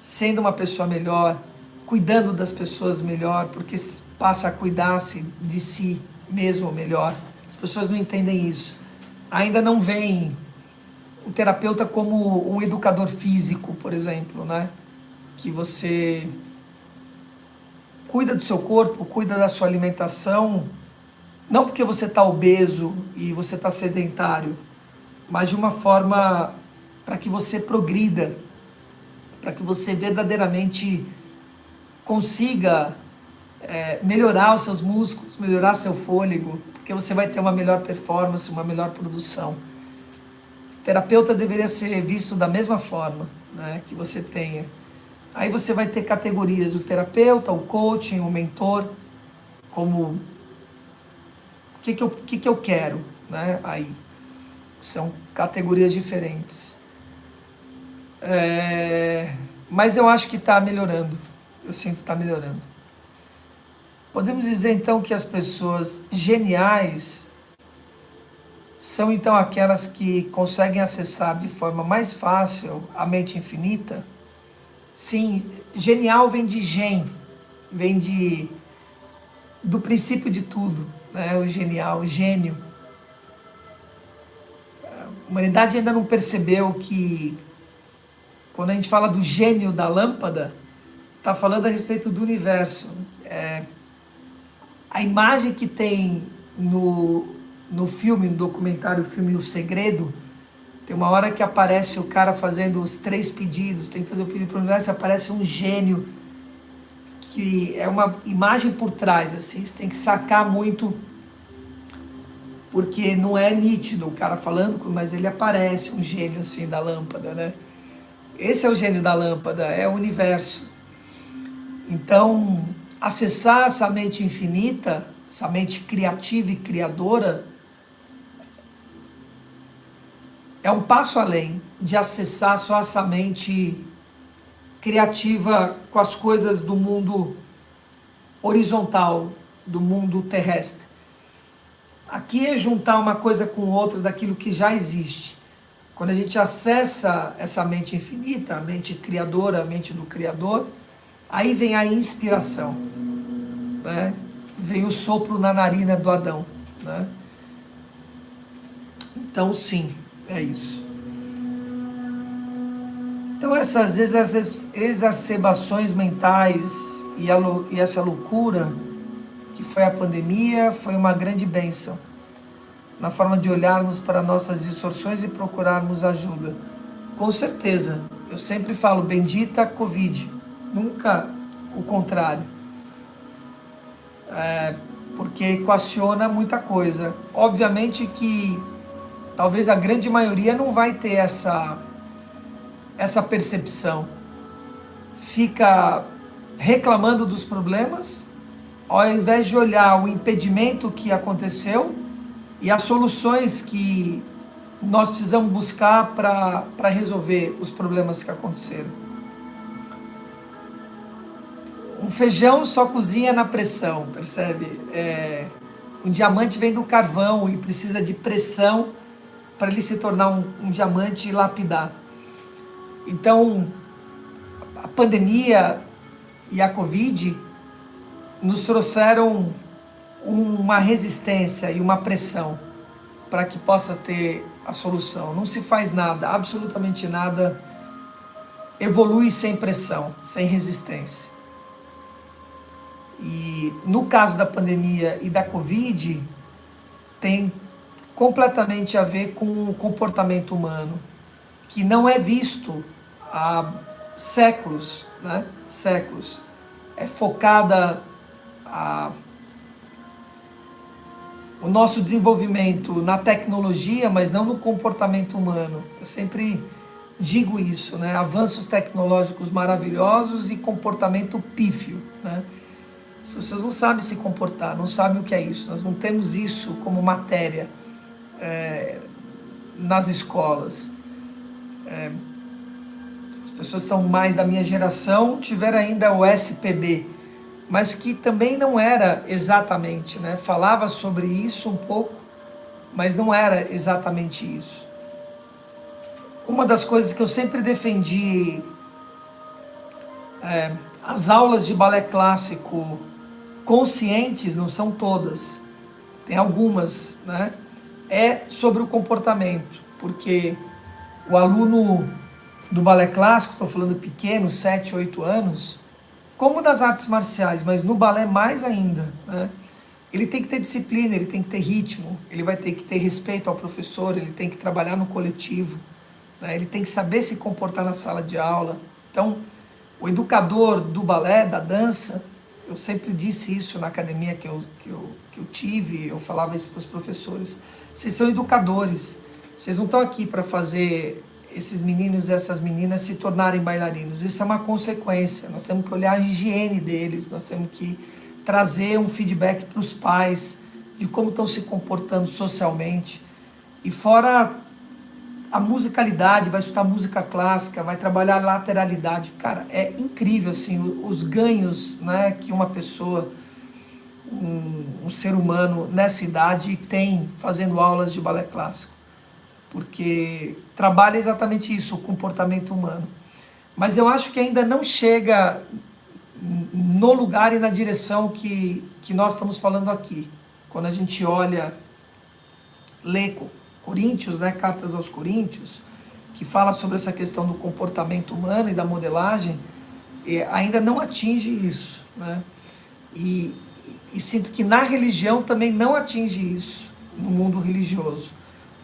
sendo uma pessoa melhor, cuidando das pessoas melhor, porque passa a cuidar-se de si mesmo melhor. As pessoas não entendem isso. Ainda não veem o terapeuta como um educador físico, por exemplo, né? Que você cuida do seu corpo, cuida da sua alimentação, não porque você está obeso e você está sedentário, mas de uma forma para que você progrida, para que você verdadeiramente consiga melhorar os seus músculos, melhorar seu fôlego, porque você vai ter uma melhor performance, uma melhor produção. O terapeuta deveria ser visto da mesma forma, né, que você tenha. Aí você vai ter categorias, o terapeuta, o coaching, o mentor, como o que eu quero, né? Aí são categorias diferentes. Mas eu acho que está melhorando. Eu sinto que está melhorando. Podemos dizer então que as pessoas geniais são então aquelas que conseguem acessar de forma mais fácil a mente infinita? Sim, genial vem de vem do princípio de tudo, né? O genial, o gênio. A humanidade ainda não percebeu que quando a gente fala do gênio da lâmpada, está falando a respeito do universo. A imagem que tem no filme, no documentário, o filme O Segredo, tem uma hora que aparece o cara fazendo os 3 pedidos, tem que fazer o pedido para o universo, aparece um gênio, que é uma imagem por trás, assim, você tem que sacar muito, porque não é nítido o cara falando, mas ele aparece, um gênio assim da lâmpada, né? Esse é o gênio da lâmpada, é o universo. Então, acessar essa mente infinita, essa mente criativa e criadora, é um passo além de acessar só essa mente criativa com as coisas do mundo horizontal, do mundo terrestre. Aqui é juntar uma coisa com outra daquilo que já existe. Quando a gente acessa essa mente infinita, a mente criadora, a mente do Criador, aí vem a inspiração, né? Vem o sopro na narina do Adão, né? Então, sim, é isso. Então, essas exacerbações mentais e essa loucura que foi a pandemia foi uma grande bênção na forma de olharmos para nossas distorções e procurarmos ajuda. Com certeza, eu sempre falo, bendita Covid, nunca o contrário, porque equaciona muita coisa. Obviamente que talvez a grande maioria não vai ter essa percepção, fica reclamando dos problemas, ao invés de olhar o impedimento que aconteceu e as soluções que nós precisamos buscar para resolver os problemas que aconteceram. Um feijão só cozinha na pressão, percebe? Um diamante vem do carvão e precisa de pressão para ele se tornar um diamante e lapidar. Então, a pandemia e a Covid nos trouxeram uma resistência e uma pressão para que possa ter a solução. Não se faz nada, absolutamente nada evolui sem pressão, sem resistência. E no caso da pandemia e da Covid, tem completamente a ver com o comportamento humano, que não é visto há séculos, né? Séculos. É focada o nosso desenvolvimento na tecnologia, mas não no comportamento humano. Eu sempre digo isso, né? Avanços tecnológicos maravilhosos e comportamento pífio, né? As pessoas não sabem se comportar, não sabem o que é isso. Nós não temos isso como matéria nas escolas. As pessoas são mais da minha geração, tiveram ainda o SPB, mas que também não era exatamente, né? Falava sobre isso um pouco, mas não era exatamente isso. Uma das coisas que eu sempre defendi, as aulas de balé clássico conscientes, não são todas, tem algumas, né? É sobre o comportamento, porque o aluno do balé clássico, estou falando pequeno, 7, 8 anos, como das artes marciais, mas no balé mais ainda, né? Ele tem que ter disciplina, ele tem que ter ritmo, ele vai ter que ter respeito ao professor, ele tem que trabalhar no coletivo, né? Ele tem que saber se comportar na sala de aula. Então, o educador do balé, da dança, eu sempre disse isso na academia que eu tive, eu falava isso para os professores. Vocês são educadores, vocês não estão aqui para fazer esses meninos e essas meninas se tornarem bailarinos. Isso é uma consequência, nós temos que olhar a higiene deles, nós temos que trazer um feedback para os pais de como estão se comportando socialmente. E fora a musicalidade, vai estudar música clássica, vai trabalhar lateralidade. Cara, é incrível assim, os ganhos, né, que uma pessoa um ser humano nessa idade e tem fazendo aulas de balé clássico, porque trabalha exatamente isso, o comportamento humano. Mas eu acho que ainda não chega no lugar e na direção que nós estamos falando aqui. Quando a gente olha, lê Coríntios, né, Cartas aos Coríntios, que fala sobre essa questão do comportamento humano e da modelagem, ainda não atinge isso, né? E sinto que na religião também não atinge isso, no mundo religioso,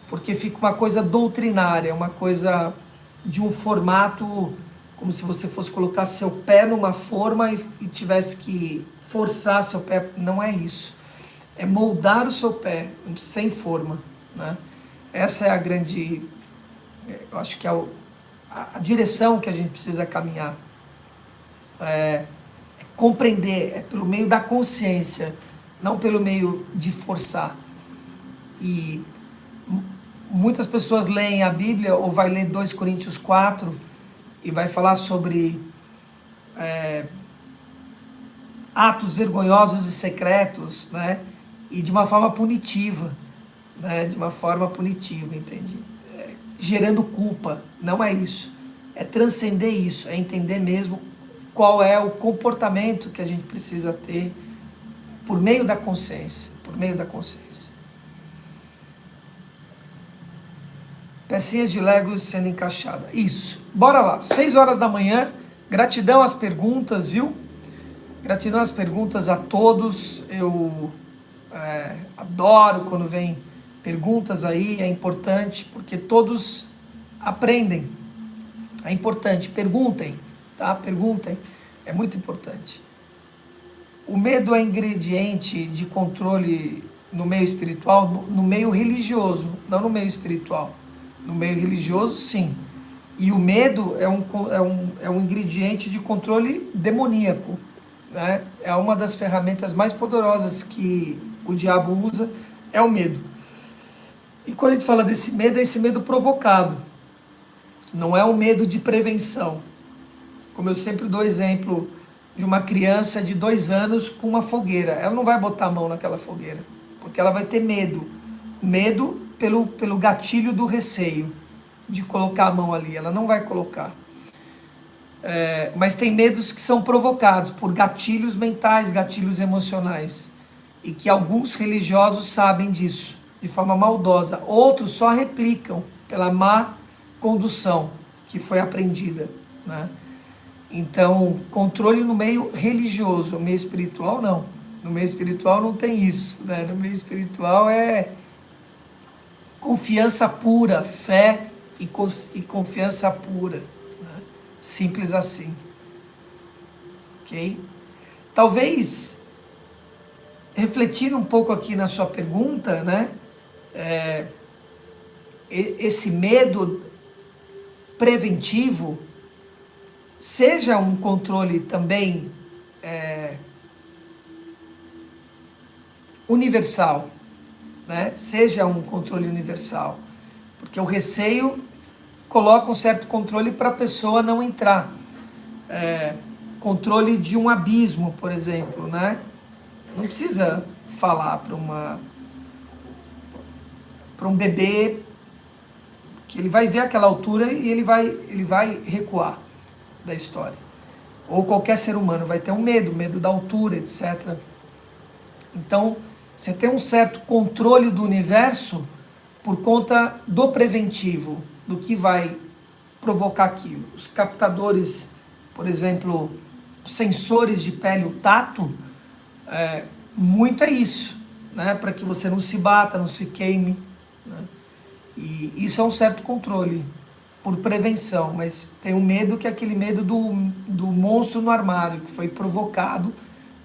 porque fica uma coisa doutrinária, uma coisa de um formato, como se você fosse colocar seu pé numa forma e tivesse que forçar seu pé. Não é isso. É moldar o seu pé sem forma, né? Essa é a grande, eu acho que é a direção que a gente precisa caminhar. É compreender, é pelo meio da consciência, não pelo meio de forçar. E muitas pessoas leem a Bíblia ou vai ler 2 Coríntios 4 e vai falar sobre atos vergonhosos e secretos, né? E de uma forma punitiva, né? De uma forma punitiva, entende? Gerando culpa. Não é isso. É transcender isso, é entender mesmo qual é o comportamento que a gente precisa ter por meio da consciência, por meio da consciência. Pecinhas de Lego sendo encaixada. Isso. Bora lá. 6 horas da manhã. Gratidão às perguntas, viu? Gratidão às perguntas a todos. Eu adoro quando vem perguntas aí. É importante porque todos aprendem. É importante. Perguntem, tá? Perguntem. É muito importante. O medo é ingrediente de controle no meio espiritual, no meio religioso, não no meio espiritual. No meio religioso, sim. E o medo é um ingrediente de controle demoníaco, né? É uma das ferramentas mais poderosas que o diabo usa, é o medo. E quando a gente fala desse medo, é esse medo provocado. Não é um medo de prevenção. Como eu sempre dou exemplo de uma criança de 2 anos com uma fogueira. Ela não vai botar a mão naquela fogueira, porque ela vai ter medo. Medo pelo gatilho do receio de colocar a mão ali. Ela não vai colocar. Mas tem medos que são provocados por gatilhos mentais, gatilhos emocionais. E que alguns religiosos sabem disso, de forma maldosa. Outros só replicam pela má condução que foi aprendida, né? Então, controle no meio religioso, no meio espiritual não. No meio espiritual não tem isso, né? No meio espiritual é confiança pura, fé e confiança pura, né? Simples assim, ok? Talvez, refletindo um pouco aqui na sua pergunta, né? Esse medo preventivo seja um controle também universal, né? Seja um controle universal, porque o receio coloca um certo controle para a pessoa não entrar. Controle de um abismo, por exemplo, né? Não precisa falar para um bebê que ele vai ver aquela altura e ele vai recuar da história. Ou qualquer ser humano vai ter um medo da altura, etc. Então, você tem um certo controle do universo por conta do preventivo, do que vai provocar aquilo. Os captadores, por exemplo, os sensores de pele, o tato, muito é isso, né? Para que você não se bata, não se queime, né? E isso é um certo controle por prevenção, mas tem um medo que é aquele medo do monstro no armário, que foi provocado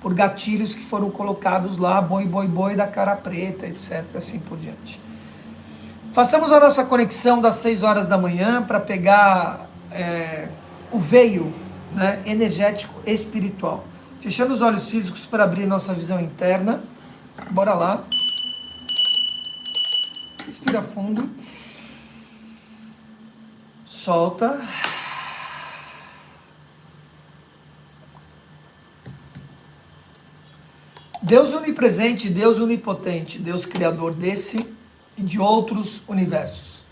por gatilhos que foram colocados lá, boi da cara preta, etc, assim por diante. Façamos a nossa conexão das 6 horas da manhã para pegar o veio, né, energético espiritual. Fechando os olhos físicos para abrir nossa visão interna. Bora lá. Respira fundo. Solta. Deus onipresente, Deus onipotente, Deus criador desse e de outros universos.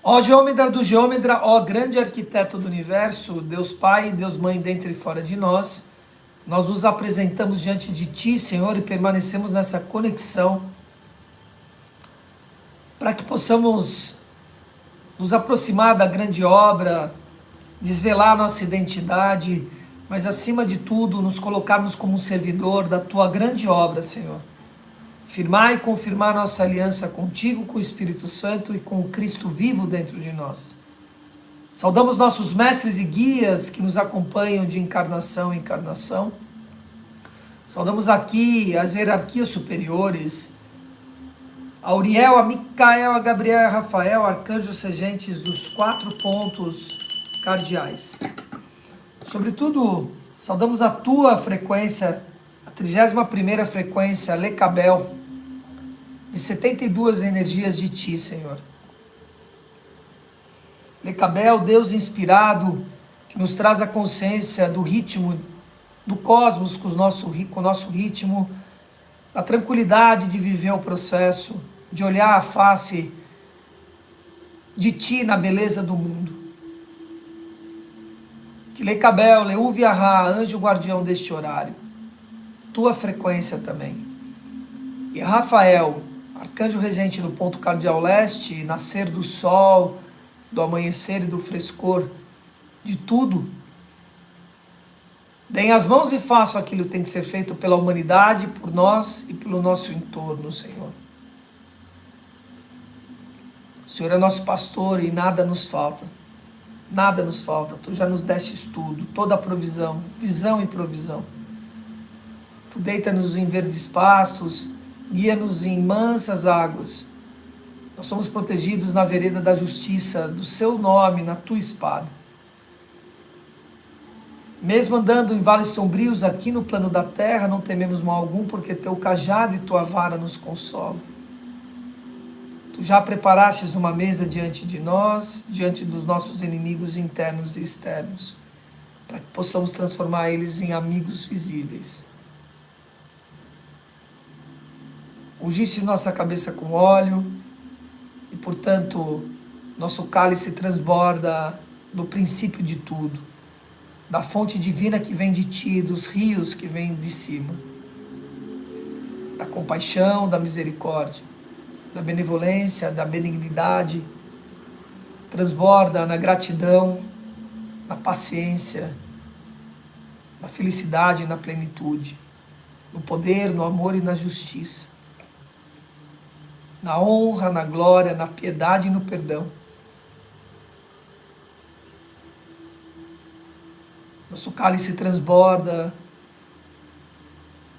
Ó Geômedra do Geômedra, ó grande arquiteto do universo, Deus Pai, Deus Mãe dentro e fora de nós, nós nos apresentamos diante de Ti, Senhor, e permanecemos nessa conexão para que possamos nos aproximar da grande obra, desvelar nossa identidade, mas acima de tudo nos colocarmos como um servidor da Tua grande obra, Senhor. Firmar e confirmar nossa aliança contigo, com o Espírito Santo e com o Cristo vivo dentro de nós. Saudamos nossos mestres e guias que nos acompanham de encarnação em encarnação. Saudamos aqui as hierarquias superiores, a Uriel, a Micael, a Gabriel e a Rafael, arcanjos regentes dos 4 pontos cardeais. Sobretudo, saudamos a tua frequência, a 31ª frequência, Lecabel, de 72 energias de ti, Senhor. Lecabel, Deus inspirado, que nos traz a consciência do ritmo do cosmos com o nosso ritmo, a tranquilidade de viver o processo, de olhar a face de ti na beleza do mundo. Que Lecabel, Leuviará, anjo guardião deste horário, tua frequência também. E Rafael, arcanjo regente do ponto cardial leste, nascer do sol, do amanhecer e do frescor, de tudo. Deem as mãos e façam aquilo que tem que ser feito pela humanidade, por nós e pelo nosso entorno, Senhor. O Senhor é nosso pastor e nada nos falta. Nada nos falta. Tu já nos destes tudo, toda a provisão, visão e provisão. Tu deita-nos em verdes pastos, guia-nos em mansas águas. Nós somos protegidos na vereda da justiça, do seu nome, na tua espada. Mesmo andando em vales sombrios aqui no plano da terra, não tememos mal algum, porque teu cajado e tua vara nos consolam. Tu já preparastes uma mesa diante de nós, diante dos nossos inimigos internos e externos, para que possamos transformar eles em amigos visíveis. Ungiste nossa cabeça com óleo e, portanto, nosso cálice transborda do princípio de tudo, da fonte divina que vem de ti, dos rios que vêm de cima, da compaixão, da misericórdia, da benevolência, da benignidade, transborda na gratidão, na paciência, na felicidade e na plenitude, no poder, no amor e na justiça, na honra, na glória, na piedade e no perdão. Nosso cálice transborda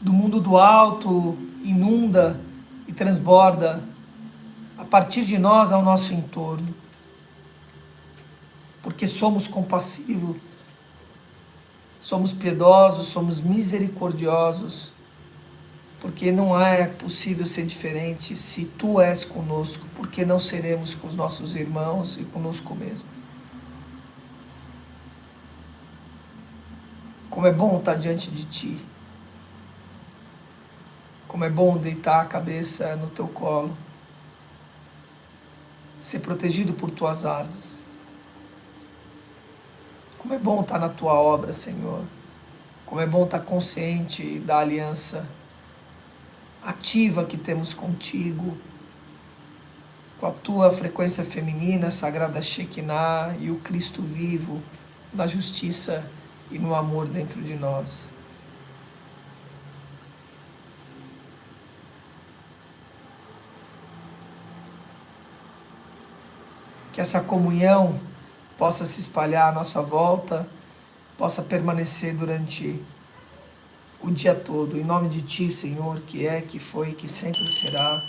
do mundo do alto, inunda e transborda a partir de nós ao nosso entorno. Porque somos compassivos, somos piedosos, somos misericordiosos, porque não é possível ser diferente. Se tu és conosco, por que não seremos com os nossos irmãos e conosco mesmo? Como é bom estar diante de ti. Como é bom deitar a cabeça no teu colo. Ser protegido por tuas asas. Como é bom estar na tua obra, Senhor. Como é bom estar consciente da aliança ativa que temos contigo, com a tua frequência feminina, sagrada Shekinah e o Cristo vivo, na justiça e no amor dentro de nós. Que essa comunhão possa se espalhar à nossa volta, possa permanecer durante o dia todo. Em nome de Ti, Senhor, que é, que foi e que sempre será.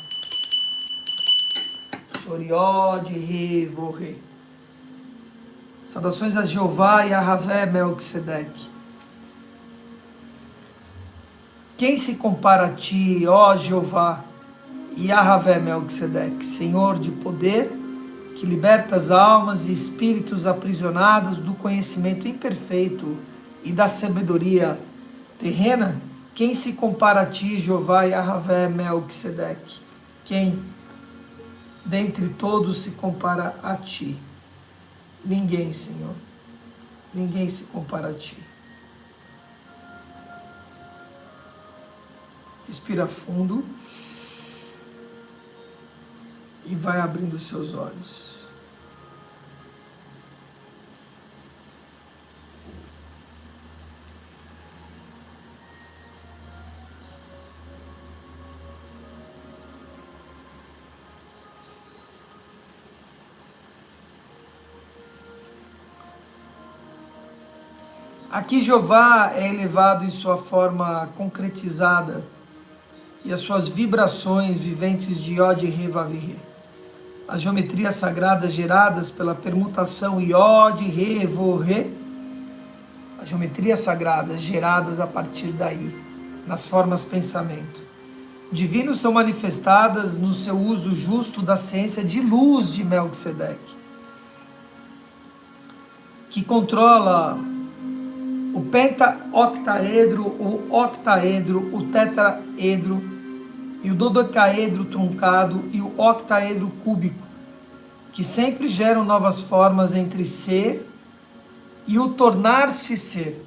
Sorió de Rivorre. Saudações a Jeová e a Ravé Melquisedeque. Quem se compara a Ti, ó Jeová, e a Ravé Melquisedeque, Senhor de poder, que liberta as almas e espíritos aprisionados do conhecimento imperfeito e da sabedoria terrena? Quem se compara a ti, Jeová Yahvé Melquisedeque? Quem dentre todos se compara a ti? Ninguém, Senhor. Ninguém se compara a ti. Respira fundo e vai abrindo os seus olhos. Aqui Jeová é elevado em sua forma concretizada e as suas vibrações viventes de Yod Re Vav Re. As geometrias sagradas geradas pela permutação Yod Re Vo Re, as geometrias sagradas geradas a partir daí, nas formas pensamento. Divinos são manifestadas no seu uso justo da ciência de luz de Melquisedeque, que controla o pentaoctaedro, o octaedro, o tetraedro e o dodecaedro truncado e o octaedro cúbico, que sempre geram novas formas entre ser e o tornar-se ser.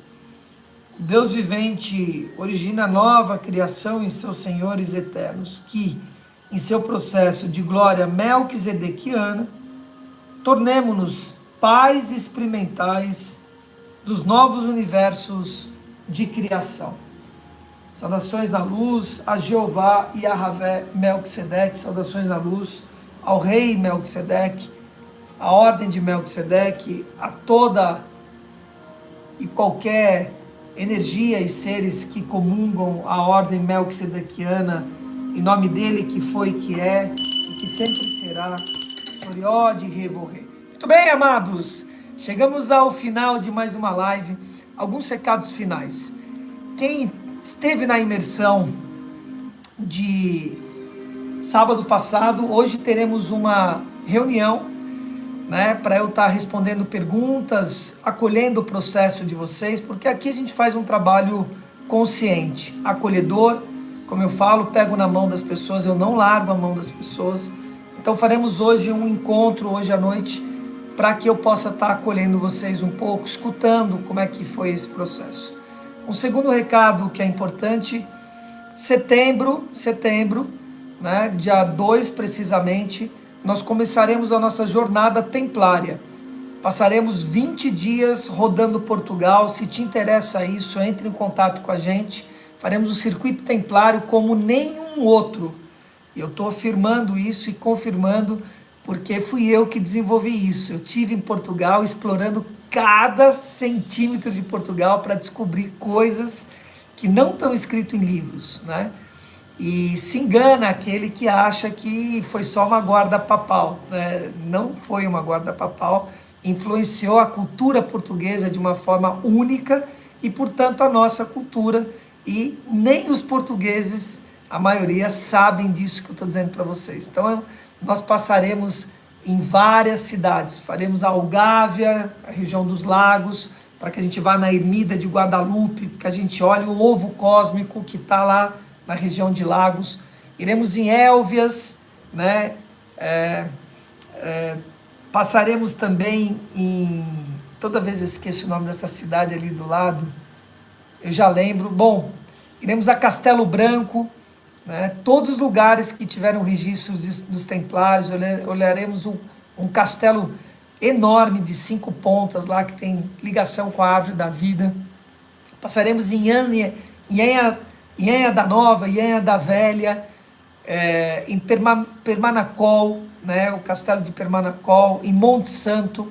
O Deus vivente origina nova criação em seus senhores eternos, que, em seu processo de glória melquisedequiana, tornemo-nos pais experimentais dos novos universos de criação. Saudações na luz a Jeová e a Yahvé Melquisedeque, saudações na luz ao rei Melquisedeque, à ordem de Melquisedeque, a toda e qualquer energia e seres que comungam a ordem melquisedequiana, em nome dele que foi, que é e que sempre será, Soriod Revorre. Muito bem, amados, chegamos ao final de mais uma live. Alguns recados finais. Quem esteve na imersão de sábado passado, hoje teremos uma reunião, para eu estar respondendo perguntas, acolhendo o processo de vocês, porque aqui a gente faz um trabalho consciente, acolhedor. Como eu falo, pego na mão das pessoas, eu não largo a mão das pessoas. Então faremos hoje um encontro, hoje à noite, para que eu possa estar acolhendo vocês um pouco, escutando como é que foi esse processo. Um segundo recado que é importante, setembro, dia 2 precisamente, nós começaremos a nossa jornada templária. Passaremos 20 dias rodando Portugal. Se te interessa isso, entre em contato com a gente. Faremos um circuito templário como nenhum outro. Eu estou afirmando isso e confirmando, porque fui eu que desenvolvi isso. Eu estive em Portugal explorando cada centímetro de Portugal para descobrir coisas que não estão escritas em livros, E se engana aquele que acha que foi só uma guarda papal, Não foi uma guarda papal, influenciou a cultura portuguesa de uma forma única e, portanto, a nossa cultura, e nem os portugueses, a maioria, sabem disso que eu estou dizendo para vocês. Então, nós passaremos em várias cidades, faremos a Algávia, a região dos lagos, para que a gente vá na Ermida de Guadalupe, que a gente olhe o ovo cósmico que está lá na região de Lagos. Iremos em Élvias, passaremos também em... Toda vez eu esqueço o nome dessa cidade ali do lado, eu já lembro. Bom, iremos a Castelo Branco, todos os lugares que tiveram registros dos templários. Olharemos um castelo enorme de 5 pontas lá, que tem ligação com a árvore da vida. Passaremos em Ianha da Nova, Ianha da Velha, em Permanacol, o castelo de Permanacol, em Monte Santo.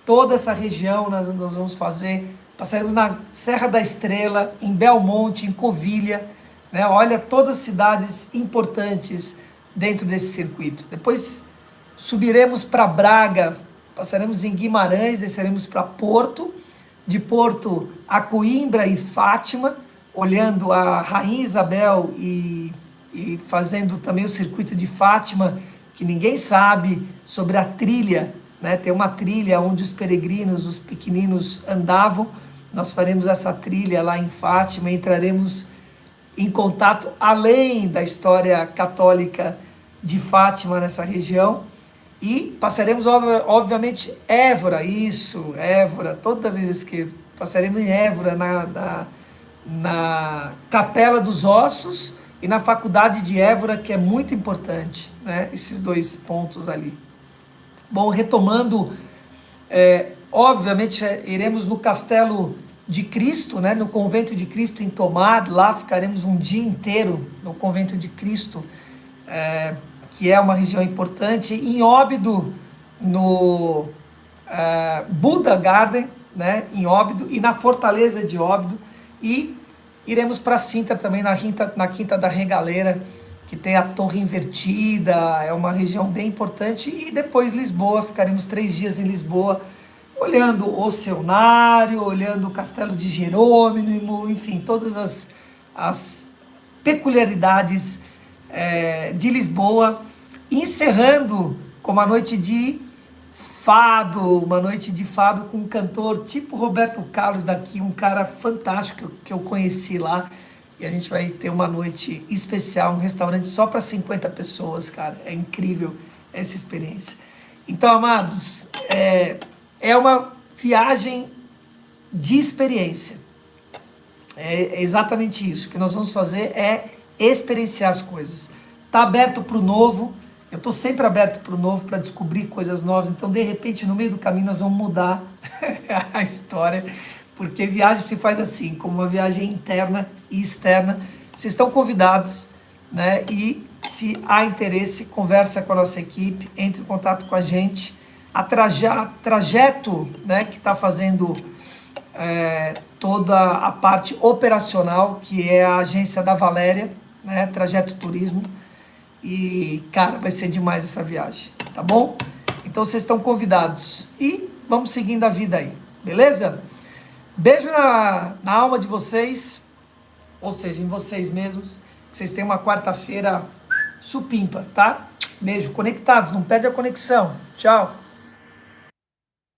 Toda essa região nós vamos fazer. Passaremos na Serra da Estrela, em Belmonte, em Covilha, Olha, todas as cidades importantes dentro desse circuito. Depois subiremos para Braga, passaremos em Guimarães, desceremos para Porto, de Porto a Coimbra e Fátima, olhando a Rainha Isabel e fazendo também o circuito de Fátima, que ninguém sabe sobre a trilha, Tem uma trilha onde os peregrinos, os pequeninos andavam. Nós faremos essa trilha lá em Fátima, entraremos em contato além da história católica de Fátima nessa região. E passaremos, obviamente, Évora, toda vez esqueço. Passaremos em Évora, na Capela dos Ossos e na Faculdade de Évora, que é muito importante, né? Esses dois pontos ali. Bom, retomando, obviamente iremos no Castelo de Cristo, né? No Convento de Cristo em Tomar, lá ficaremos um dia inteiro no Convento de Cristo, que é uma região importante. Em Óbido, no Buda Garden, né? Em Óbido, e na Fortaleza de Óbido, e iremos para Sintra também, na Quinta da Regaleira, que tem a Torre Invertida, é uma região bem importante. E depois Lisboa, ficaremos 3 dias em Lisboa, olhando o Oceanário, olhando o Castelo de Jerônimo, enfim, todas as peculiaridades de Lisboa, encerrando com uma noite de fado com um cantor tipo Roberto Carlos daqui, um cara fantástico que eu conheci lá, e a gente vai ter uma noite especial, um restaurante só para 50 pessoas, cara, é incrível essa experiência. Então, amados, é uma viagem de experiência, é exatamente isso, o que nós vamos fazer é experienciar as coisas, tá aberto para o novo. Eu estou sempre aberto para o novo, para descobrir coisas novas. Então, de repente, no meio do caminho, nós vamos mudar a história, porque viagem se faz assim, como uma viagem interna e externa. Vocês estão convidados, né? E se há interesse, conversa com a nossa equipe, entre em contato com a gente. A Trajeto, né, que está fazendo toda a parte operacional, que é a agência da Valéria, né? Trajeto Turismo. E, cara, vai ser demais essa viagem, tá bom? Então vocês estão convidados e vamos seguindo a vida aí, beleza? Beijo na alma de vocês, ou seja, em vocês mesmos, que vocês tenham uma quarta-feira supimpa, tá? Beijo, conectados, não perde a conexão. Tchau.